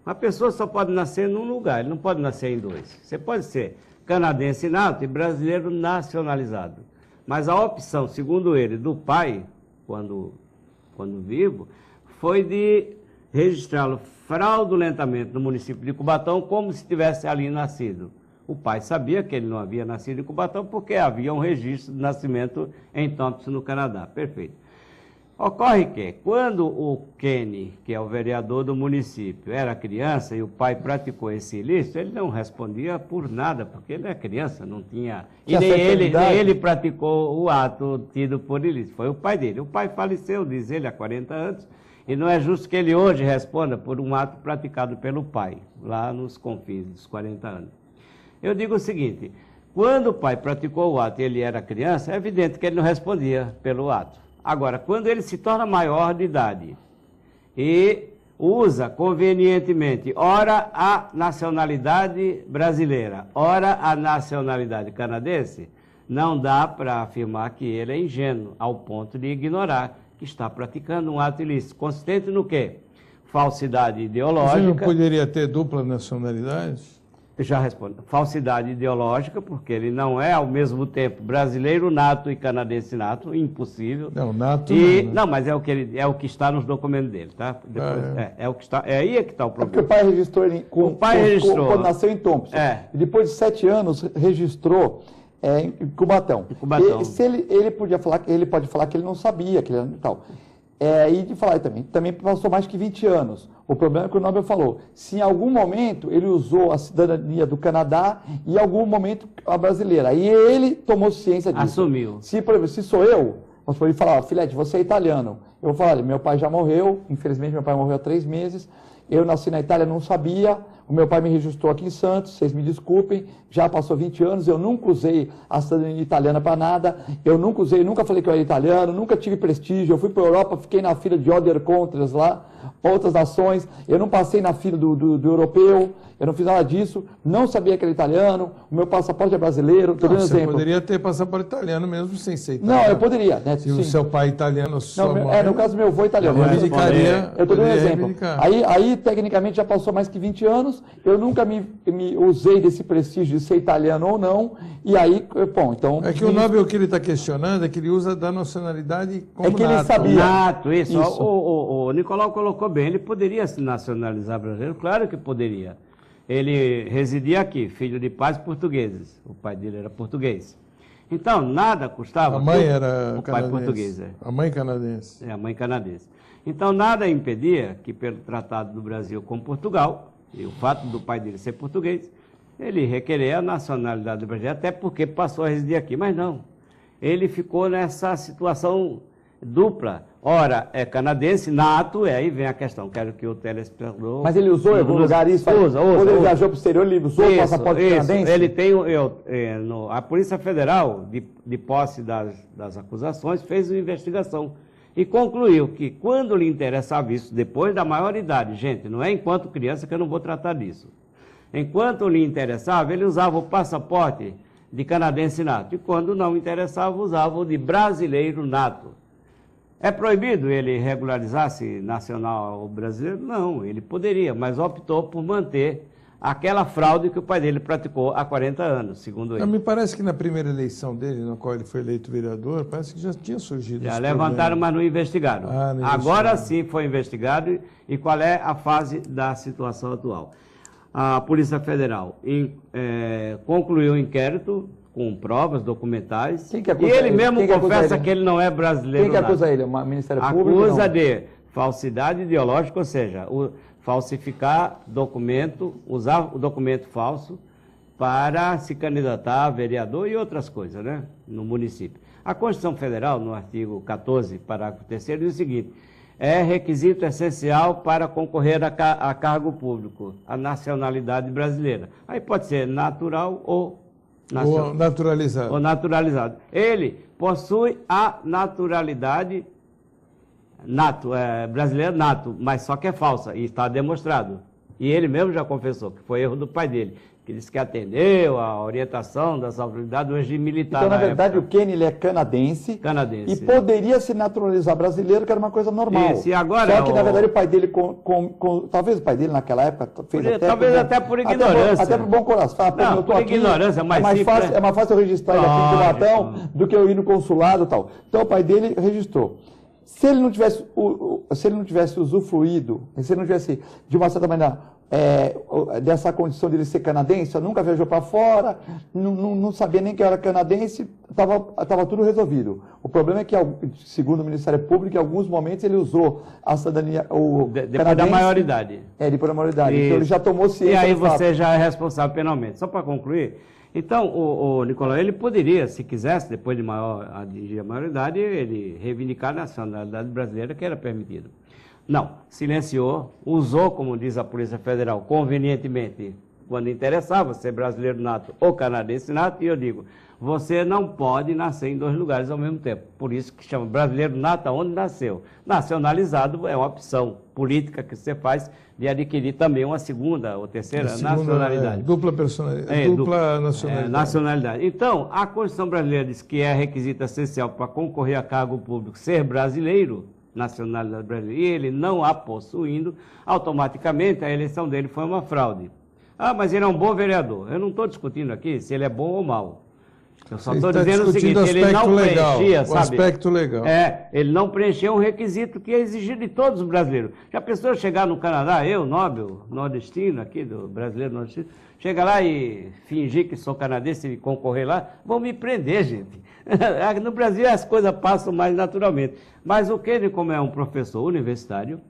Uma pessoa só pode nascer num lugar, ele não pode nascer em dois. Você pode ser canadense nato e brasileiro nacionalizado. Mas a opção, segundo ele, do pai, quando vivo, foi de registrá-lo fraudulentamente no município de Cubatão, como se tivesse ali nascido. O pai sabia que ele não havia nascido em Cubatão porque havia um registro de nascimento em Thompson, no Canadá. Perfeito. Ocorre que, quando o Kenny, que é o vereador do município, era criança e o pai praticou esse ilícito, ele não respondia por nada, porque ele é criança, não tinha... E nem ele praticou o ato tido por ilícito, foi o pai dele. O pai faleceu, diz ele, há 40 anos, e não é justo que ele hoje responda por um ato praticado pelo pai, lá nos confins dos 40 anos. Eu digo o seguinte, quando o pai praticou o ato e ele era criança, é evidente que ele não respondia pelo ato. Agora, quando ele se torna maior de idade e usa convenientemente, ora a nacionalidade brasileira, ora a nacionalidade canadense, não dá para afirmar que ele é ingênuo, ao ponto de ignorar que está praticando um ato ilícito. Consistente no quê? Falsidade ideológica. Você não poderia ter dupla nacionalidade? Já respondo. Falsidade ideológica, porque ele não é, ao mesmo tempo, brasileiro nato e canadense nato, impossível. Não, nato não, né? Não, mas é o que está nos documentos dele, tá? Depois, é o que está, aí é que está o problema. Porque o pai registrou ele quando nasceu em Thompson. E depois de 7 anos, registrou em Cubatão. Ele pode falar que ele não sabia, que ele era tal. E de falar também passou mais que 20 anos. O problema é que o Nobel falou, se em algum momento ele usou a cidadania do Canadá e em algum momento a brasileira. Aí ele tomou ciência disso. Assumiu. Por exemplo, se sou eu, ele falar, filete, você é italiano. Eu vou falar, meu pai já morreu, infelizmente meu pai morreu há 3 meses, eu nasci na Itália, não sabia, o meu pai me registrou aqui em Santos, vocês me desculpem, já passou 20 anos, eu nunca usei a cidadania italiana para nada, eu nunca falei que eu era italiano, nunca tive prestígio, eu fui para a Europa, fiquei na fila de Oder Countries lá, outras nações, eu não passei na fila do europeu, eu não fiz nada disso, não sabia que era italiano, o meu passaporte é brasileiro, estou dando exemplo. Você poderia ter passaporte italiano mesmo sem ser italiano. Não, eu poderia. Né? Se o seu pai é italiano, sua mãe... no caso, meu avô é italiano. Eu estou dando um exemplo. Aí, tecnicamente, já passou mais que 20 anos, eu nunca me usei desse prestígio de ser italiano ou não, e aí, bom, então... É que o Nobel que ele está questionando é que ele usa da nacionalidade como nato. É que ele sabia. Nato, isso. O Nicolau colocou bem, ele poderia se nacionalizar brasileiro, claro que poderia. Ele residia aqui, filho de pais portugueses, o pai dele era português. Então, nada custava... A mãe era o pai português. A mãe canadense. A mãe canadense. Então, nada impedia que, pelo Tratado do Brasil com Portugal, e o fato do pai dele ser português, ele requerer a nacionalidade brasileira, até porque passou a residir aqui. Mas não, ele ficou nessa situação dupla. Ora, é canadense, nato, e aí vem a questão, quero que o telespectador... Mas ele usou em algum lugar isso? Usa. Quando ele viajou para o exterior, ele usou o passaporte canadense? Ele tem, a Polícia Federal, de posse das acusações, fez uma investigação e concluiu que quando lhe interessava isso, depois da maioridade, gente, não é enquanto criança que eu não vou tratar disso. Enquanto lhe interessava, ele usava o passaporte de canadense nato, e quando não interessava, usava o de brasileiro nato. É proibido ele regularizar-se nacional brasileiro? Não, ele poderia, mas optou por manter aquela fraude que o pai dele praticou há 40 anos, segundo ele. Me parece que na primeira eleição dele, na qual ele foi eleito vereador, parece que já tinha surgido Já levantaram, mas não investigaram. Agora sim foi investigado. E qual é a fase da situação atual? A Polícia Federal concluiu o inquérito com provas documentais. Quem que acusa e ele mesmo confessa que ele não é brasileiro. Quem que acusa ele? O Ministério Público? Acusa de falsidade ideológica, ou seja, falsificar documento, usar o documento falso para se candidatar a vereador e outras coisas, né, no município. A Constituição Federal, no artigo 14, parágrafo 3º, diz o seguinte: é requisito essencial para concorrer a cargo público a nacionalidade brasileira. Aí pode ser natural ou naturalizado. Ou naturalizado. Ele possui a naturalidade brasileira nato, mas só que é falsa, e está demonstrado. E ele mesmo já confessou que foi erro do pai dele, que disse que atendeu a orientação das autoridades do regime militar. Então, na verdade, o Kenny ele é canadense e poderia se naturalizar brasileiro, que era uma coisa normal. Isso, e agora, só que, na verdade, o pai dele, talvez o pai dele naquela época fez até por ignorância. Até por bom coração. Não, eu tô aqui, ignorância, é mais fácil eu registrar ele aqui em Cubatão do que eu ir no consulado e tal. Então, o pai dele registrou. Se ele não tivesse usufruído, se ele não tivesse, de uma certa maneira, dessa condição de ele ser canadense, nunca viajou para fora, não sabia nem que era canadense, estava tudo resolvido. O problema é que, segundo o Ministério Público, em alguns momentos ele usou a cidadania, depois da maioridade. Depois da maioridade. Então ele já tomou ciência. E aí você já é responsável penalmente. Só para concluir, então o Nicolau, ele poderia, se quisesse, depois de atingir a maioridade, ele reivindicar a nacionalidade brasileira, que era permitido. Não, silenciou, usou, como diz a Polícia Federal, convenientemente, quando interessava, ser brasileiro nato ou canadense nato, e eu digo, você não pode nascer em 2 lugares ao mesmo tempo. Por isso que chama brasileiro nato onde nasceu. Nacionalizado é uma opção política que você faz de adquirir também uma segunda ou terceira nacionalidade. Dupla personalidade, dupla nacionalidade. Nacionalidade. Então, a Constituição brasileira diz que é requisito essencial para concorrer a cargo público ser brasileiro, nacionalidade brasileira, e ele não a possuindo, automaticamente a eleição dele foi uma fraude. Ah, mas ele é um bom vereador. Eu não estou discutindo aqui se ele é bom ou mau. Eu só estou dizendo o seguinte, ele não preenchia, sabe? O aspecto legal. Ele não preencheu um requisito que é exigido de todos os brasileiros. Já pensou chegar no Canadá, eu, Nobel, nordestino aqui, do brasileiro nordestino, chegar lá e fingir que sou canadense e concorrer lá, vão me prender, gente. No Brasil as coisas passam mais naturalmente. Mas o Kenny, como é um professor universitário,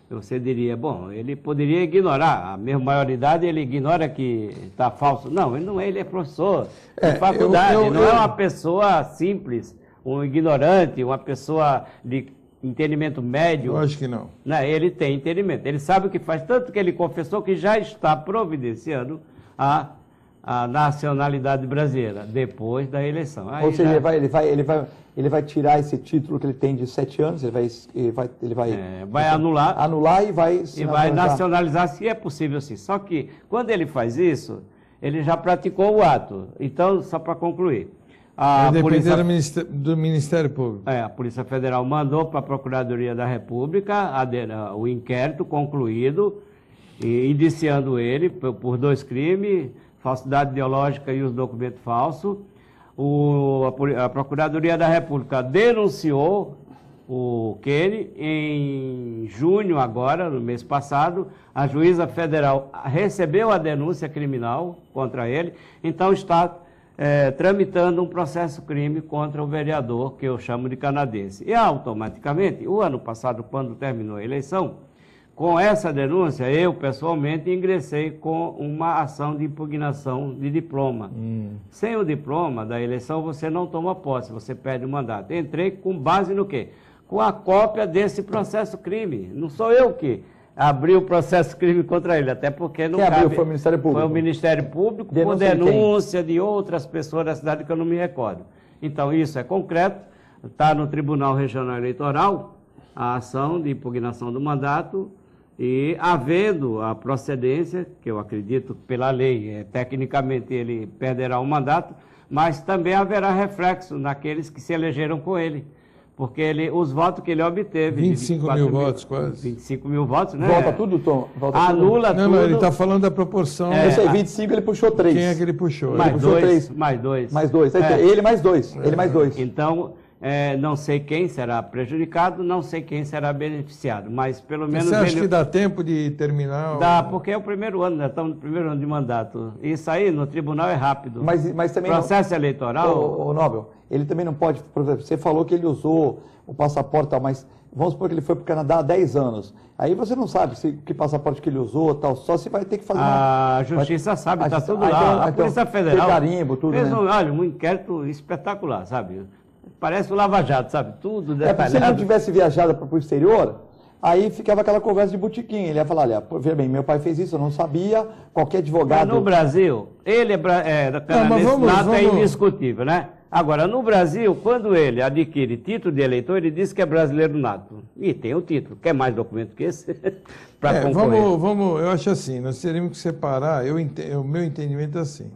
você diria, bom, ele poderia ignorar, a mesma maioridade ele ignora que está falso. Não, ele não é, ele é professor de faculdade, não é uma pessoa simples, um ignorante, uma pessoa de entendimento médio. Eu acho que não. Ele tem entendimento, ele sabe o que faz, tanto que ele confessou que já está providenciando a nacionalidade brasileira, depois da eleição. Ou seja, ele vai tirar esse título que ele tem de 7 anos, ele vai anular e vai nacionalizar, se é possível sim. Só que, quando ele faz isso, ele já praticou o ato. Então, só para concluir. Do Ministério Público. A Polícia Federal mandou para a Procuradoria da República o inquérito concluído, e indiciando ele por 2 crimes, falsidade ideológica e os documentos falsos. A Procuradoria da República denunciou o Kenny em junho agora, no mês passado. A juíza federal recebeu a denúncia criminal contra ele, então está tramitando um processo crime contra o vereador, que eu chamo de canadense. E automaticamente, o ano passado, quando terminou a eleição, com essa denúncia, eu pessoalmente ingressei com uma ação de impugnação de diploma. Sem o diploma da eleição, você não toma posse, você perde o mandato. Entrei com base no quê? Com a cópia desse processo crime. Não sou eu que abri o processo crime contra ele, até porque não cabe. Quem abriu foi o Ministério Público? Foi o Ministério Público, com denúncia de outras pessoas da cidade que eu não me recordo. Então, isso é concreto, está no Tribunal Regional Eleitoral, a ação de impugnação do mandato. E havendo a procedência, que eu acredito pela lei, tecnicamente ele perderá o mandato, mas também haverá reflexo naqueles que se elegeram com ele, porque os votos que ele obteve... 25 mil votos, quase. 25 mil votos, né? Volta tudo, Tom? Anula tudo. Não, ele está falando da proporção. Eu sei, 25 ele puxou 3. Quem é que ele puxou? Mais ele puxou 2. 3. Mais 2. Mais 2. Ele mais 2. Ele mais 2. Então... não sei quem será prejudicado, não sei quem será beneficiado, mas pelo menos... Você acha que dá tempo de terminar? Dá, porque é o primeiro ano, nós estamos no primeiro ano de mandato. Isso aí no tribunal é rápido. Mas também... Processo eleitoral... O Nobel, ele também não pode... Por exemplo, você falou que ele usou o passaporte, tal, mas vamos supor que ele foi para o Canadá há 10 anos. Aí você não sabe que passaporte que ele usou, tal, só se vai ter que fazer A justiça sabe, está tudo lá. A Polícia Federal... Tem carimbo, tudo, fez né? Olha, um inquérito espetacular, sabe? Parece o Lava Jato, sabe? Tudo detalhado. Se ele não tivesse viajado para o exterior, aí ficava aquela conversa de botequim. Ele ia falar, olha, veja bem, meu pai fez isso, eu não sabia, qualquer advogado... Mas no Brasil, ele é canadense nato, é indiscutível, né? Agora, no Brasil, quando ele adquire título de eleitor, ele diz que é brasileiro nato. E tem o título. Quer mais documento que esse? Para concorrer. Eu acho assim, nós teríamos que separar, o meu entendimento é assim.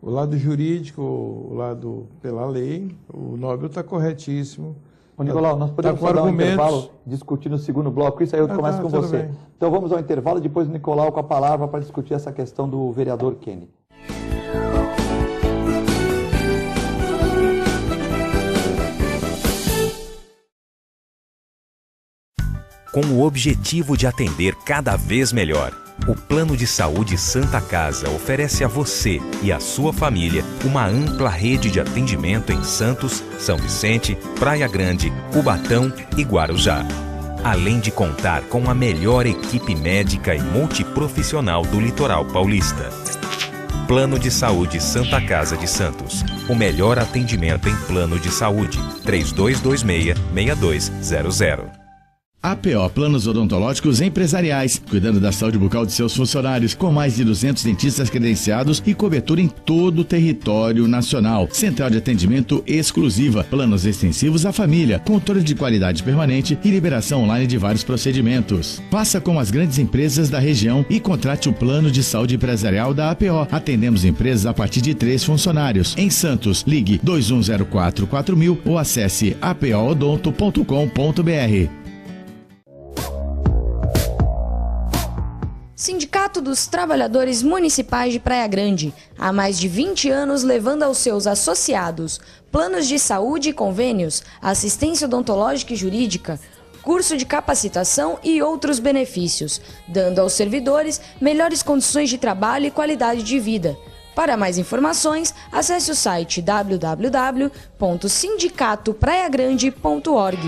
O lado jurídico, o lado pela lei, o Nobel está corretíssimo. Ô, Nicolau, nós podemos dar um intervalo, discutir no segundo bloco, isso aí eu começo com você. Bem. Então vamos ao intervalo, depois o Nicolau com a palavra para discutir essa questão do vereador Kenny. com o objetivo de atender cada vez melhor. O Plano de Saúde Santa Casa oferece a você e a sua família uma ampla rede de atendimento em Santos, São Vicente, Praia Grande, Cubatão e Guarujá. Além de contar com a melhor equipe médica e multiprofissional do litoral paulista. Plano de Saúde Santa Casa de Santos. O melhor atendimento em plano de saúde. 3226-6200. APO Planos Odontológicos Empresariais, cuidando da saúde bucal de seus funcionários, com mais de 200 dentistas credenciados e cobertura em todo o território nacional. Central de atendimento exclusiva, planos extensivos à família, controle de qualidade permanente e liberação online de vários procedimentos. Faça como as grandes empresas da região e contrate o plano de saúde empresarial da APO. Atendemos empresas a partir de 3 funcionários. Em Santos, ligue 2104-4000 ou acesse apoodonto.com.br. Sindicato dos Trabalhadores Municipais de Praia Grande, há mais de 20 anos levando aos seus associados planos de saúde e convênios, assistência odontológica e jurídica, curso de capacitação e outros benefícios, dando aos servidores melhores condições de trabalho e qualidade de vida. Para mais informações, acesse o site www.sindicatopraiagrande.org.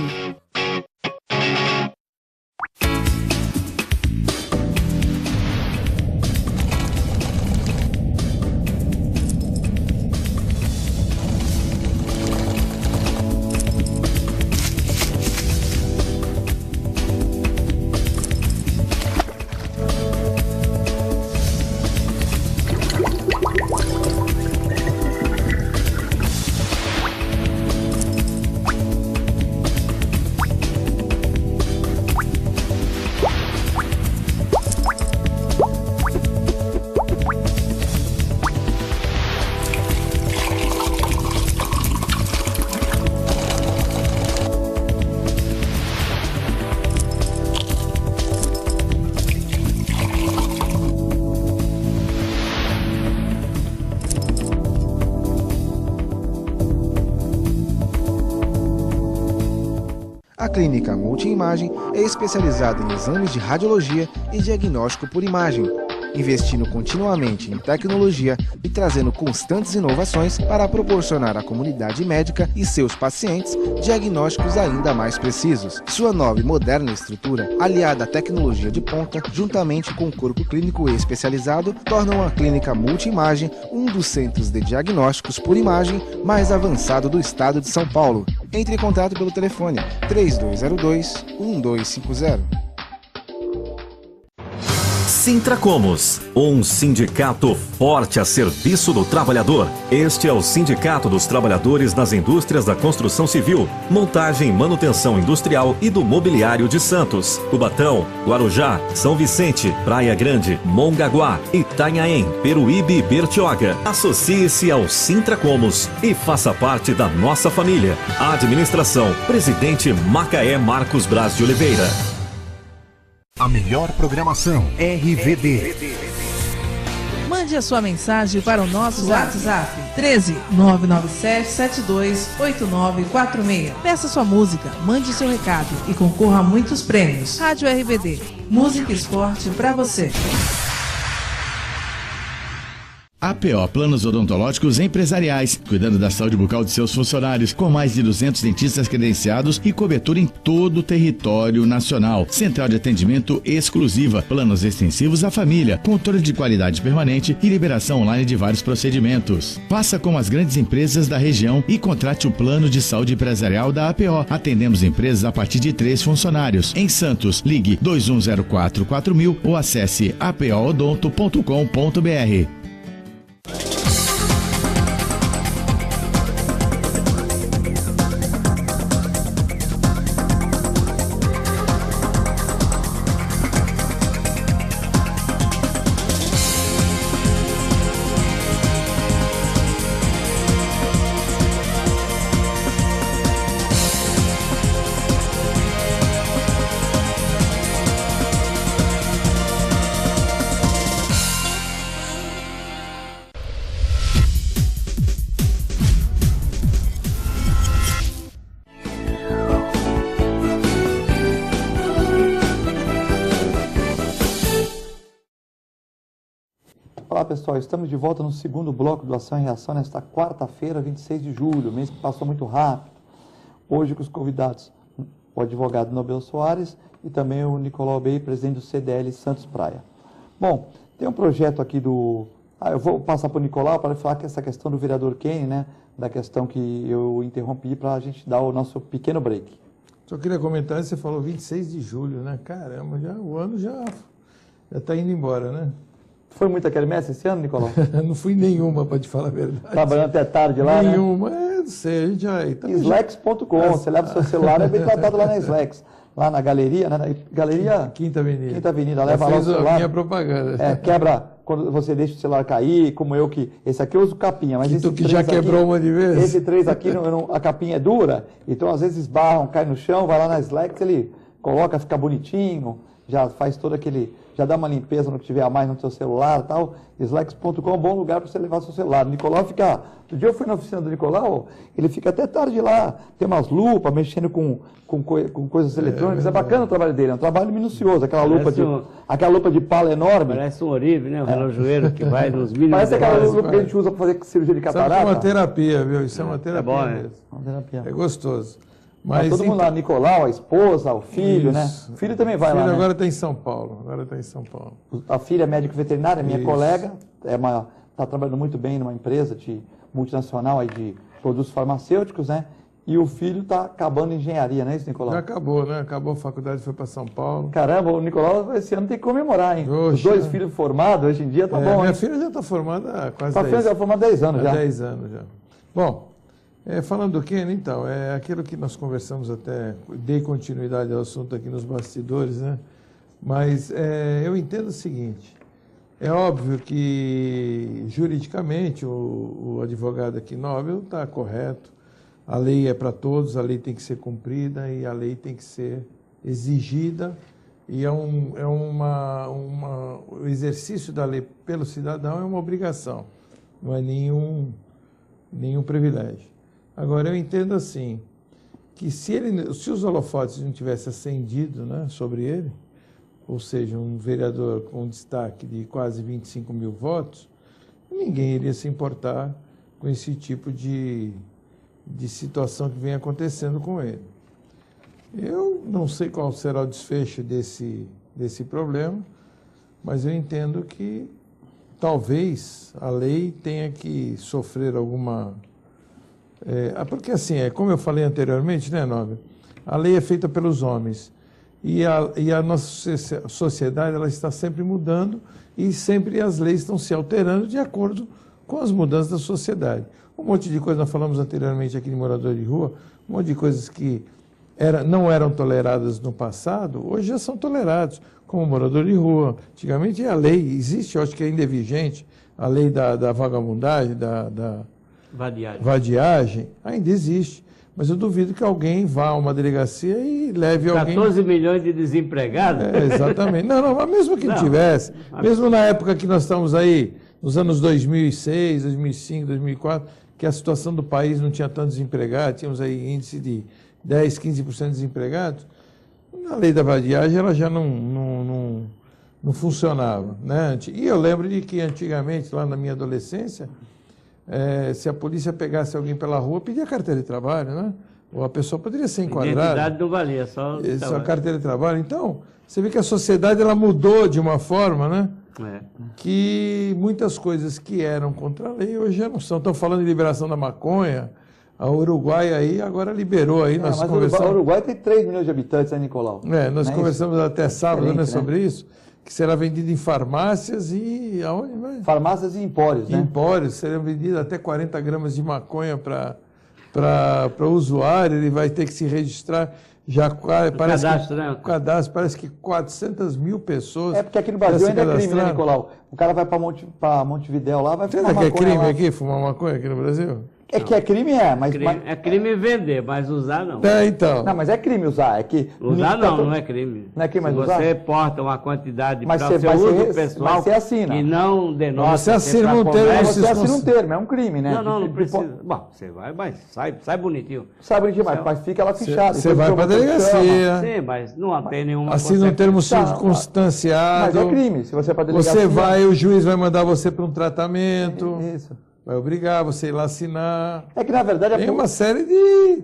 A Clínica Multiimagem é especializada em exames de radiologia e diagnóstico por imagem, investindo continuamente em tecnologia e trazendo constantes inovações para proporcionar à comunidade médica e seus pacientes diagnósticos ainda mais precisos. Sua nova e moderna estrutura, aliada à tecnologia de ponta, juntamente com o corpo clínico especializado, tornam a Clínica Multiimagem um dos centros de diagnósticos por imagem mais avançado do estado de São Paulo. Entre em contato pelo telefone 3202-1250. Sintracomos, um sindicato forte a serviço do trabalhador. Este é o Sindicato dos Trabalhadores nas Indústrias da Construção Civil, Montagem e Manutenção Industrial e do Mobiliário de Santos, Cubatão, Guarujá, São Vicente, Praia Grande, Mongaguá, Itanhaém, Peruíbe e Bertioga. Associe-se ao Sintracomos e faça parte da nossa família. Administração, Presidente Macaé Marcos Braz de Oliveira. A melhor programação RVD. Mande a sua mensagem para o nosso WhatsApp 13 997 72 8946. Peça sua música, mande seu recado e concorra a muitos prêmios. Rádio RVD, música e esporte para você. APO Planos Odontológicos Empresariais, cuidando da saúde bucal de seus funcionários, com mais de 200 dentistas credenciados e cobertura em todo o território nacional. Central de atendimento exclusiva, planos extensivos à família, controle de qualidade permanente e liberação online de vários procedimentos. Faça como as grandes empresas da região e contrate o plano de saúde empresarial da APO. Atendemos empresas a partir de 3 funcionários. Em Santos, ligue 2104-4000 ou acesse apoodonto.com.br. Olá pessoal, estamos de volta no segundo bloco do Ação e Reação nesta quarta-feira, 26 de julho, mês que passou muito rápido. Hoje com os convidados, o advogado Nobel Soares e também o Nicolau Bey, presidente do CDL Santos Praia. Bom, tem um projeto aqui do... eu vou passar para o Nicolau para falar que essa questão do vereador Kenny, né, da questão que eu interrompi para a gente dar o nosso pequeno break. Só queria comentar, você falou 26 de julho, né? Caramba, o ano já está indo embora, né? Foi muita quermesse esse ano, Nicolau? Não fui nenhuma, para te falar a verdade. Trabalhando até tarde lá, nenhuma, né? Não sei, a gente já... Slacks.com, você leva o seu celular, é bem tratado lá na Slacks. Lá na galeria, né? Galeria... Quinta Avenida. Quinta Avenida, leva lá o celular. A minha propaganda. Quebra, quando você deixa o celular cair, como eu que... Esse aqui eu uso capinha, mas esse que já quebrou uma de vez. Esse 3 aqui, a capinha é dura, então às vezes esbarram, cai no chão, vai lá na Slacks, ele coloca, fica bonitinho, já faz todo aquele... Já dá uma limpeza no que tiver a mais no seu celular e tal. Slacks.com é um bom lugar para você levar seu celular. O Nicolau fica... Outro dia eu fui na oficina do Nicolau, ele fica até tarde lá, tem umas lupas, mexendo com coisas eletrônicas. É bacana o trabalho dele, é um trabalho minucioso. Aquela lupa de pala enorme. Parece um orive, né? O relojoeiro que vai nos milhos. Parece aquela lupa que a gente usa para fazer cirurgia de catarata. Sabe que é uma terapia, viu? Isso é uma terapia bom, mesmo. Uma terapia. É gostoso. Mas todo mundo lá, Nicolau, a esposa, o filho, isso, né? O filho também vai lá, né? O filho agora está em São Paulo. A filha é médico veterinária, minha colega, está trabalhando muito bem numa empresa multinacional aí de produtos farmacêuticos, né? E o filho está acabando engenharia, não é isso, Nicolau? Já acabou, né? Acabou a faculdade e foi para São Paulo. Caramba, o Nicolau esse ano tem que comemorar, hein? Oxa. Os 2 filhos formados, hoje em dia tá bom, minha filha já está formada há quase 10 anos. Está formada há 10 anos já. 10 anos já. Bom... falando do Kenny, então, é aquilo que nós conversamos até, dei continuidade ao assunto aqui nos bastidores, né? Mas eu entendo o seguinte, é óbvio que juridicamente o advogado aqui Nobel está correto, a lei é para todos, a lei tem que ser cumprida e a lei tem que ser exigida e o exercício da lei pelo cidadão é uma obrigação, não é nenhum privilégio. Agora, eu entendo assim, que se os holofotes não tivessem acendido, né, sobre ele, ou seja, um vereador com destaque de quase 25 mil votos, ninguém iria se importar com esse tipo de situação que vem acontecendo com ele. Eu não sei qual será o desfecho desse problema, mas eu entendo que talvez a lei tenha que sofrer alguma... porque assim, como eu falei anteriormente, né, Nobel? A lei é feita pelos homens e a nossa sociedade ela está sempre mudando e sempre as leis estão se alterando de acordo com as mudanças da sociedade. Um monte de coisas, nós falamos anteriormente aqui de morador de rua, um monte de coisas que não eram toleradas no passado, hoje já são tolerados, como morador de rua. Antigamente a lei existe, eu acho que ainda é vigente, a lei da vagabundagem, da vadiagem, ainda existe. Mas eu duvido que alguém vá a uma delegacia e leve 14 alguém... 14 milhões de desempregados? Exatamente. Não, mas mesmo que tivesse, mesmo na época que nós estamos aí, nos anos 2006, 2005, 2004, que a situação do país não tinha tanto desempregado, tínhamos aí índice de 10, 15% de desempregados, a lei da vadiagem ela já não funcionava, né? E eu lembro de que antigamente, lá na minha adolescência, se a polícia pegasse alguém pela rua, pedia carteira de trabalho, né? Ou a pessoa poderia ser enquadrada. Identidade não valia, só carteira de trabalho. Então, você vê que a sociedade ela mudou de uma forma, né? Que muitas coisas que eram contra a lei hoje já não são. Estão falando de liberação da maconha, a Uruguai aí agora liberou aí. Nós conversamos... O Uruguai tem 3 milhões de habitantes, né, Nicolau? Nós conversamos até sábado, né, sobre isso. Que será vendido em farmácias e... aonde vai? Farmácias e empórios, né? Empórios, serão vendidos até 40 gramas de maconha para o usuário, ele vai ter que se registrar. Já parece cadastro, né? O cadastro, parece que 400 mil pessoas... Porque aqui no Brasil ainda é crime, né, Nicolau? O cara vai para Montevidéu lá, vai fumar maconha. Será que é crime aqui, fumar maconha aqui no Brasil? Que é crime, mas... É crime vender, mas usar não. Então. Não, mas é crime usar. Usar não é crime. Não é crime, mas usar? Se você porta uma quantidade para o seu uso pessoal mas você assina. E não denota... Você assina um termo. Você assina um termo, é um crime, né? Não precisa. Bom, você vai, mas sai bonitinho. Sai bonitinho, mas fica lá fichado. Você vai para a delegacia. Sim, mas não tem nenhuma assina um termo circunstanciado. Mas é crime, se você é para a delegacia. Você vai Aí o juiz vai mandar você para um tratamento. Isso. Vai obrigar você a ir lá assinar. É que, na verdade... Tem uma série de...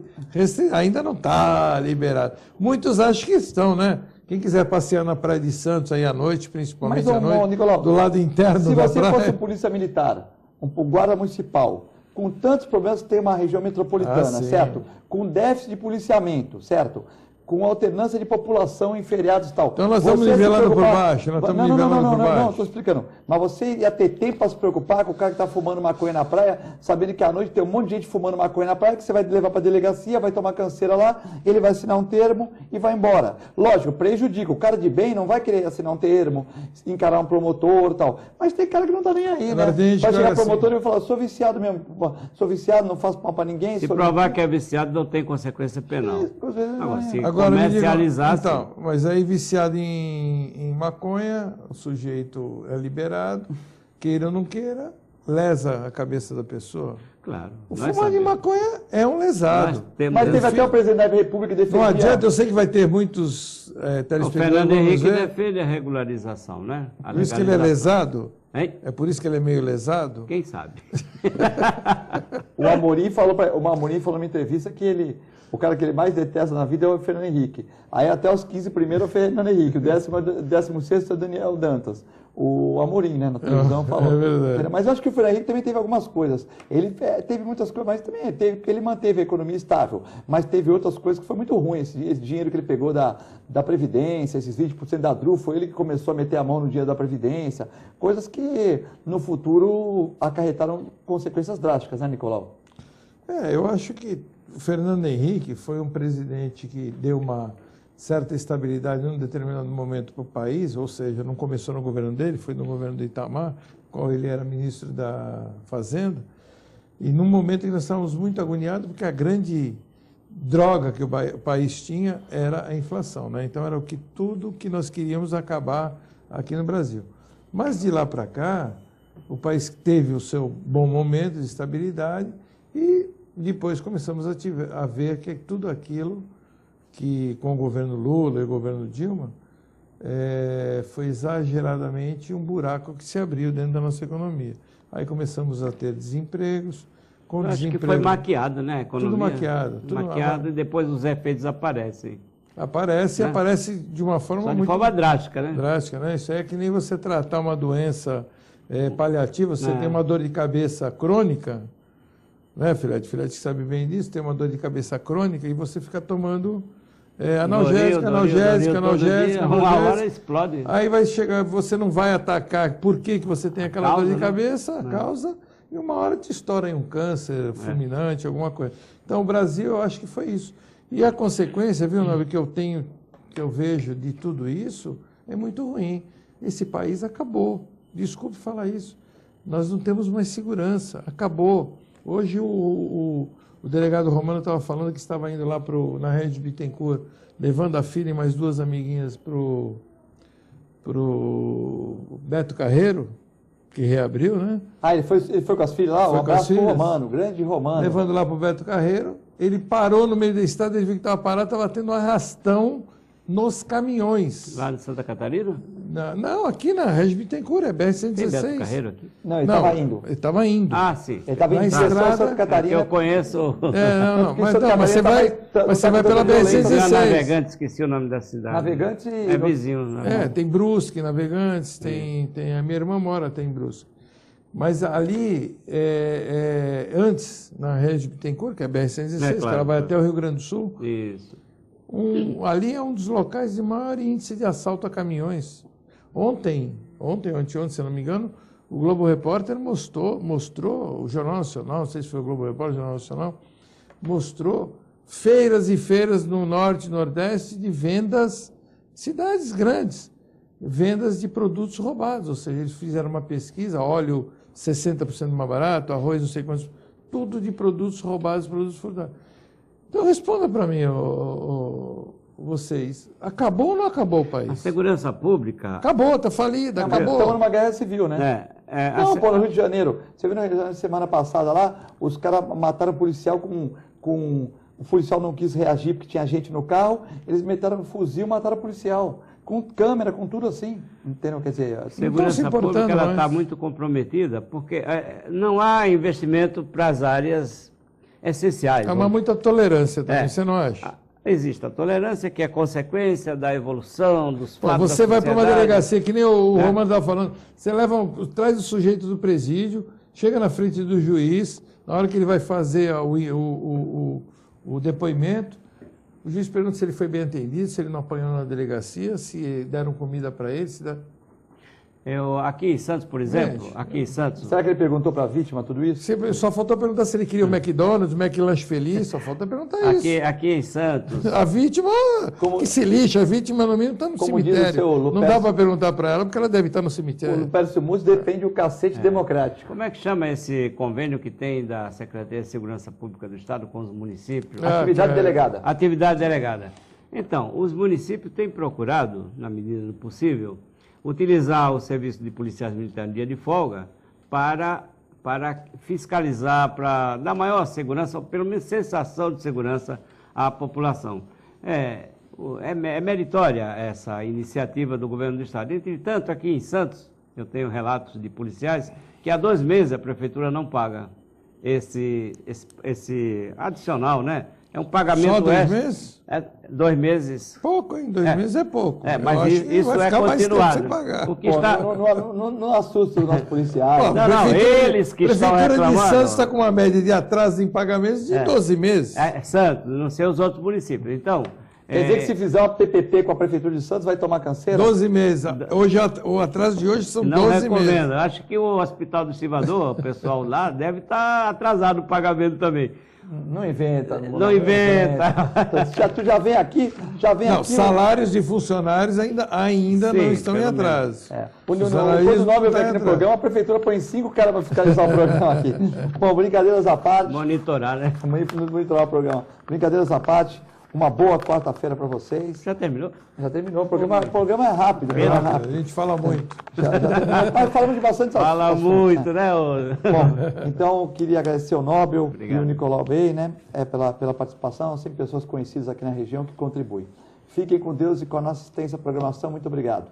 Ainda não está liberado. Muitos acham que estão, né? Quem quiser passear na Praia de Santos aí à noite, principalmente à noite, Nicolau, do lado interno da praia... Se você fosse polícia militar, um guarda municipal, com tantos problemas que tem uma região metropolitana, certo? Com déficit de policiamento, certo? Com alternância de população em feriados e tal. Então nós estamos nivelando por baixo, nós estamos nivelando por baixo. Não, estou explicando. Mas você ia ter tempo para se preocupar com o cara que está fumando maconha na praia, sabendo que à noite tem um monte de gente fumando maconha na praia, que você vai levar para a delegacia, vai tomar canseira lá, ele vai assinar um termo e vai embora. Lógico, prejudica. O cara de bem não vai querer assinar um termo, encarar um promotor e tal. Mas tem cara que não está nem aí, né? Vai chegar promotor e vai falar, sou viciado mesmo, sou viciado, não faço mal para ninguém. Se provar que é viciado, não tem consequência penal. Agora, comercializar. Então, mas aí viciado em maconha, o sujeito é liberado, queira ou não queira, lesa a cabeça da pessoa. Claro. O fumar de maconha é um lesado. Mas teve até o presidente da República defendendo. Não adianta, eu sei que vai ter muitos telespectadores. O Fernando Henrique defende a regularização, né? Por isso que ele é lesado? Hein? É por isso que ele é meio lesado? Quem sabe? O Amorim falou numa entrevista que o cara que ele mais detesta na vida é o Fernando Henrique. Aí até os 15 primeiro é o Fernando Henrique, o 16º é o Daniel Dantas. O Amorim, né, na televisão falou. Mas eu acho que o Fernando Henrique também teve algumas coisas. Ele teve muitas coisas, mas também ele manteve a economia estável. Mas teve outras coisas que foi muito ruim. Esse dinheiro que ele pegou da Previdência, esses 20% da DRU, foi ele que começou a meter a mão no dinheiro da Previdência. Coisas que no futuro acarretaram consequências drásticas, né, Nicolau? Eu acho que o Fernando Henrique foi um presidente que deu uma certa estabilidade em um determinado momento para o país, ou seja, não começou no governo dele, foi no governo do Itamar, qual ele era ministro da Fazenda, e num momento em que nós estávamos muito agoniados, porque a grande droga que o país tinha era a inflação, né? Então era tudo que nós queríamos acabar aqui no Brasil. Mas de lá para cá, o país teve o seu bom momento de estabilidade e depois começamos a ver que tudo aquilo que com o governo Lula e o governo Dilma foi exageradamente um buraco que se abriu dentro da nossa economia. Aí começamos a ter desempregos. Acho que foi maquiado, né? A economia. Tudo maquiado. Maquiado e depois os efeitos aparecem. Aparece de uma forma muito... de forma drástica, né? Drástica, né? Isso é que nem você tratar uma doença paliativa, você tem uma dor de cabeça crônica, né, Filete? Filete sabe bem disso, tem uma dor de cabeça crônica e você fica tomando analgésica. Uma hora explode. Aí vai chegar, você não vai atacar por que você tem aquela dor de cabeça, a causa, e uma hora te estoura em um câncer fulminante, alguma coisa. Então o Brasil, eu acho que foi isso. E a consequência, viu, Nobel, que eu vejo de tudo isso, é muito ruim. Esse país acabou. Desculpe falar isso. Nós não temos mais segurança. Acabou. Hoje o delegado Romano estava falando que estava indo lá na Rede Bittencourt, levando a filha e mais duas amiguinhas para o Beto Carreiro, que reabriu, né? Ele foi com as filhas lá? Um abraço para o Romano, grande Romano. Levando lá para o Beto Carreiro. Ele parou no meio da estrada, ele viu que estava parado, estava tendo um arrastão nos caminhões. Lá de Santa Catarina? Não, aqui na Rede Bittencourt, é BR-116. Tem Beto Carreiro aqui? Não, ele estava indo. Ele estava indo. Ah, sim. Ele estava indo em Santa Catarina. Eu conheço. Mas você vai pela BR-116. Navegantes, esqueci o nome da cidade. Navegantes é vizinho. Tem Brusque, Navegantes, tem a minha irmã mora em Brusque. Mas ali, antes, na Rede Bittencourt, que é a BR-116, que ela vai até o Rio Grande do Sul. Isso. Ali é um dos locais de maior índice de assalto a caminhões. Ontem, se eu não me engano, o Globo Repórter mostrou, o Jornal Nacional, não sei se foi o Globo Repórter, o Jornal Nacional, mostrou feiras e feiras no Norte e Nordeste de vendas, cidades grandes, vendas de produtos roubados, ou seja, eles fizeram uma pesquisa, óleo 60% mais barato, arroz não sei quantos, tudo de produtos roubados, produtos furtados. Então responda para mim, vocês, acabou ou não acabou o país? A segurança pública... Acabou, está falida, acabou. Estamos numa guerra civil, né? No Rio de Janeiro, você viu na semana passada lá, os caras mataram o policial o policial não quis reagir porque tinha gente no carro, eles meteram um fuzil e mataram o policial. com câmera, com tudo assim, entendeu? Quer dizer, a segurança pública ela está muito comprometida, porque não há investimento para as áreas essenciais. Há muita tolerância também, você não acha? Existe a tolerância, que é consequência da evolução, dos fatos. Você vai para uma delegacia, que nem o Romano estava falando, você traz o sujeito do presídio, chega na frente do juiz, na hora que ele vai fazer o depoimento, o juiz pergunta se ele foi bem atendido, se ele não apanhou na delegacia, se deram comida para ele, se deram... Aqui em Santos, por exemplo, aqui em Santos... Será que ele perguntou para a vítima tudo isso? Só faltou perguntar se ele queria o McDonald's, o McLanche Feliz, só falta perguntar isso. Aqui em Santos... A vítima, que se lixa, a vítima no mínimo está no cemitério. Não dá para perguntar para ela, porque ela deve estar no cemitério. O Lupércio Mussi defende o cacete democrático. Como é que chama esse convênio que tem da Secretaria de Segurança Pública do Estado com os municípios? Atividade delegada. Atividade delegada. Então, os municípios têm procurado, na medida do possível, utilizar o serviço de policiais militares no dia de folga para fiscalizar, para dar maior segurança, ou pelo menos sensação de segurança à população. É meritória essa iniciativa do governo do Estado. Entretanto, aqui em Santos, eu tenho relatos de policiais que há 2 meses a prefeitura não paga esse adicional, né? É um pagamento... Só 2 meses? 2 meses. Pouco, hein? 2 meses é pouco. Mas isso é continuado. O que está... não assusta os nossos policiais. Não, eles que estão reclamando. A Prefeitura de Santos está com uma média de atraso em pagamentos de 12 meses. Santos, não sei os outros municípios. Então... Quer dizer que se fizer uma PPP com a Prefeitura de Santos, vai tomar canseira? 12 meses. O atraso de hoje são 12 meses. Não recomendo. Acho que o Hospital do Estivador, o pessoal lá, deve estar atrasado o pagamento também. Não inventa. Não inventa. Tu já vem aqui, salários de funcionários ainda não estão em atraso. Quando o Nobel vem aqui no programa, a Prefeitura põe 5 caras para fiscalizar o programa aqui. Bom, brincadeiras à parte. Monitorar, né? Monitorar o programa. Brincadeiras à parte. Uma boa quarta-feira para vocês. Já terminou? Já terminou. O programa é rápido. A gente fala muito. Mas falamos de bastante assuntos. Fala muito, né? Bom, então, queria agradecer ao Nobel e o Nicolau Bey, né? Pela participação. Sempre pessoas conhecidas aqui na região que contribuem. Fiquem com Deus e com a nossa assistência à programação. Muito obrigado.